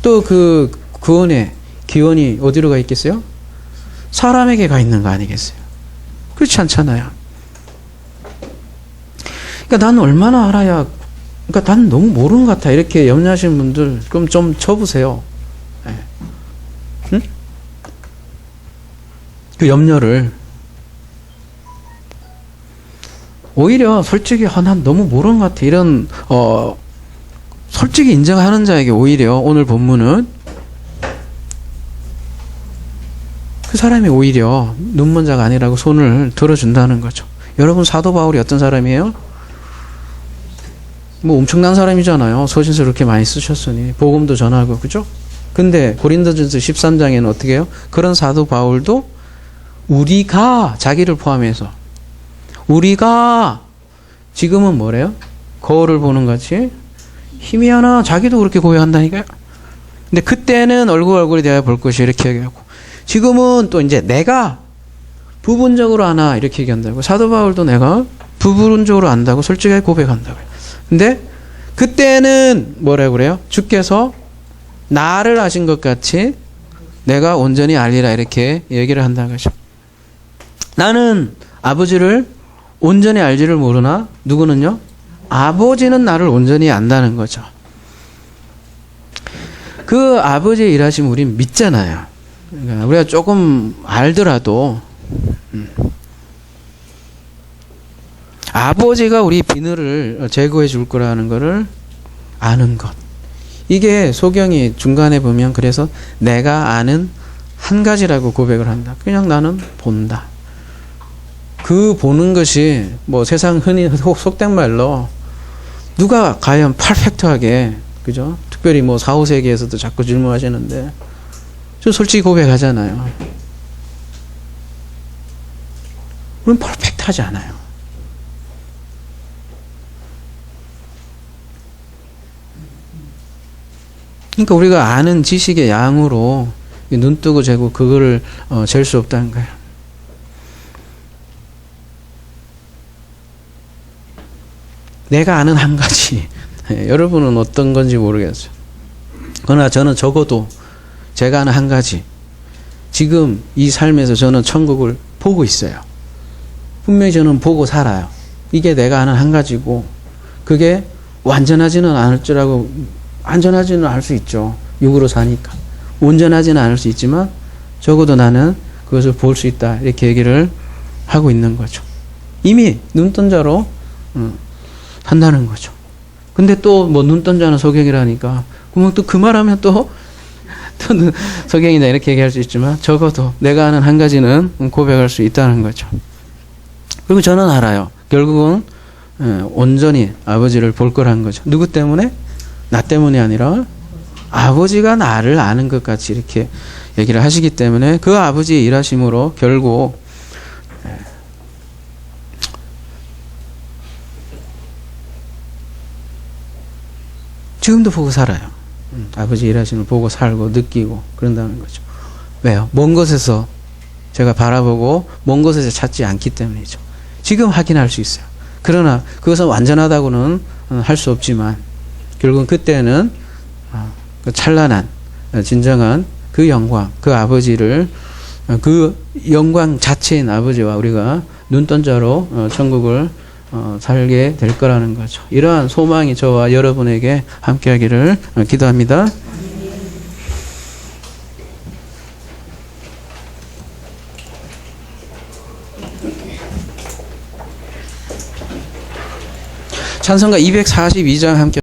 [SPEAKER 1] 또 그 구원의 기원이 어디로 가 있겠어요? 사람에게 가 있는 거 아니겠어요? 그렇지 않잖아요. 그러니까 나는 얼마나 알아야, 그러니까 나는 너무 모르는 것 같아. 이렇게 염려하시는 분들, 그럼 좀 쳐보세요. 네. 응? 그 염려를. 오히려 솔직히, 난 너무 모르는 것 같아. 이런, 솔직히 인정하는 자에게 오히려 오늘 본문은 그 사람이 오히려 눈먼 자가 아니라고 손을 들어준다는 거죠. 여러분, 사도 바울이 어떤 사람이에요? 뭐 엄청난 사람이잖아요. 서신서 그렇게 많이 쓰셨으니 복음도 전하고, 그죠? 근데 고린도전서 13장에는 어떻게 해요? 그런 사도 바울도 우리가, 자기를 포함해서 우리가 지금은 뭐래요? 거울을 보는 같이 희미하나, 자기도 그렇게 고요한다니까요. 근데 그때는 얼굴이 대하여 볼 것이 이렇게 얘기하고, 지금은 또 이제 내가 부분적으로 아나 이렇게 얘기한다고. 사도 바울도 내가 부분적으로 안다고 솔직하게 고백한다고요. 근데 그때는 뭐라고 그래요? 주께서 나를 아신 것 같이 내가 온전히 알리라 이렇게 얘기를 한다는 거죠. 나는 아버지를 온전히 알지를 모르나 누구는요? 아버지는 나를 온전히 안다는 거죠. 그 아버지의 일하심을 우린 믿잖아요. 그러니까 우리가 조금 알더라도 아버지가 우리 비늘을 제거해 줄 거라는 거를 아는 것. 이게 소경이 중간에 보면 그래서 내가 아는 한 가지라고 고백을 한다. 그냥 나는 본다. 그 보는 것이 뭐 세상 흔히 속된 말로 누가 과연 퍼펙트하게 그죠? 특별히 뭐 4, 5세기에서도 자꾸 질문하시는데 저 솔직히 고백하잖아요. 우리는 퍼펙트하지 않아요. 그러니까 우리가 아는 지식의 양으로 눈 뜨고 재고 그거를 잴 수 없다는 거예요. 내가 아는 한 가지. 여러분은 어떤 건지 모르겠어요. 그러나 저는 적어도 제가 아는 한 가지. 지금 이 삶에서 저는 천국을 보고 있어요. 분명히 저는 보고 살아요. 이게 내가 아는 한 가지고 그게 완전하지는 않을 줄하고 안전하지는 않을 수 있죠. 육으로 사니까. 온전하지는 않을 수 있지만 적어도 나는 그것을 볼 수 있다. 이렇게 얘기를 하고 있는 거죠. 이미 눈뜬 자로 한다는 거죠. 근데 또 뭐 눈뜬 자는 소경이라니까 그러면 또 그 말하면 또 소경이다 이렇게 얘기할 수 있지만 적어도 내가 아는 한 가지는 고백할 수 있다는 거죠. 그리고 저는 알아요. 결국은 온전히 아버지를 볼 거라는 거죠. 누구 때문에? 나 때문이 아니라 아버지가 나를 아는 것 같이 이렇게 얘기를 하시기 때문에 그 아버지의 일하심으로 결국 지금도 보고 살아요. 아버지 일하심을 보고 살고 느끼고 그런다는 거죠. 왜요? 먼 곳에서 제가 바라보고 먼 곳에서 찾지 않기 때문이죠. 지금 확인할 수 있어요. 그러나 그것은 완전하다고는 할 수 없지만 결국은 그때는 그 찬란한 진정한 그 영광, 그 아버지를 그 영광 자체인 아버지와 우리가 눈뜬 자로 천국을 살게 될 거라는 거죠. 이러한 소망이 저와 여러분에게 함께하기를 기도합니다. 찬송가 242장 함께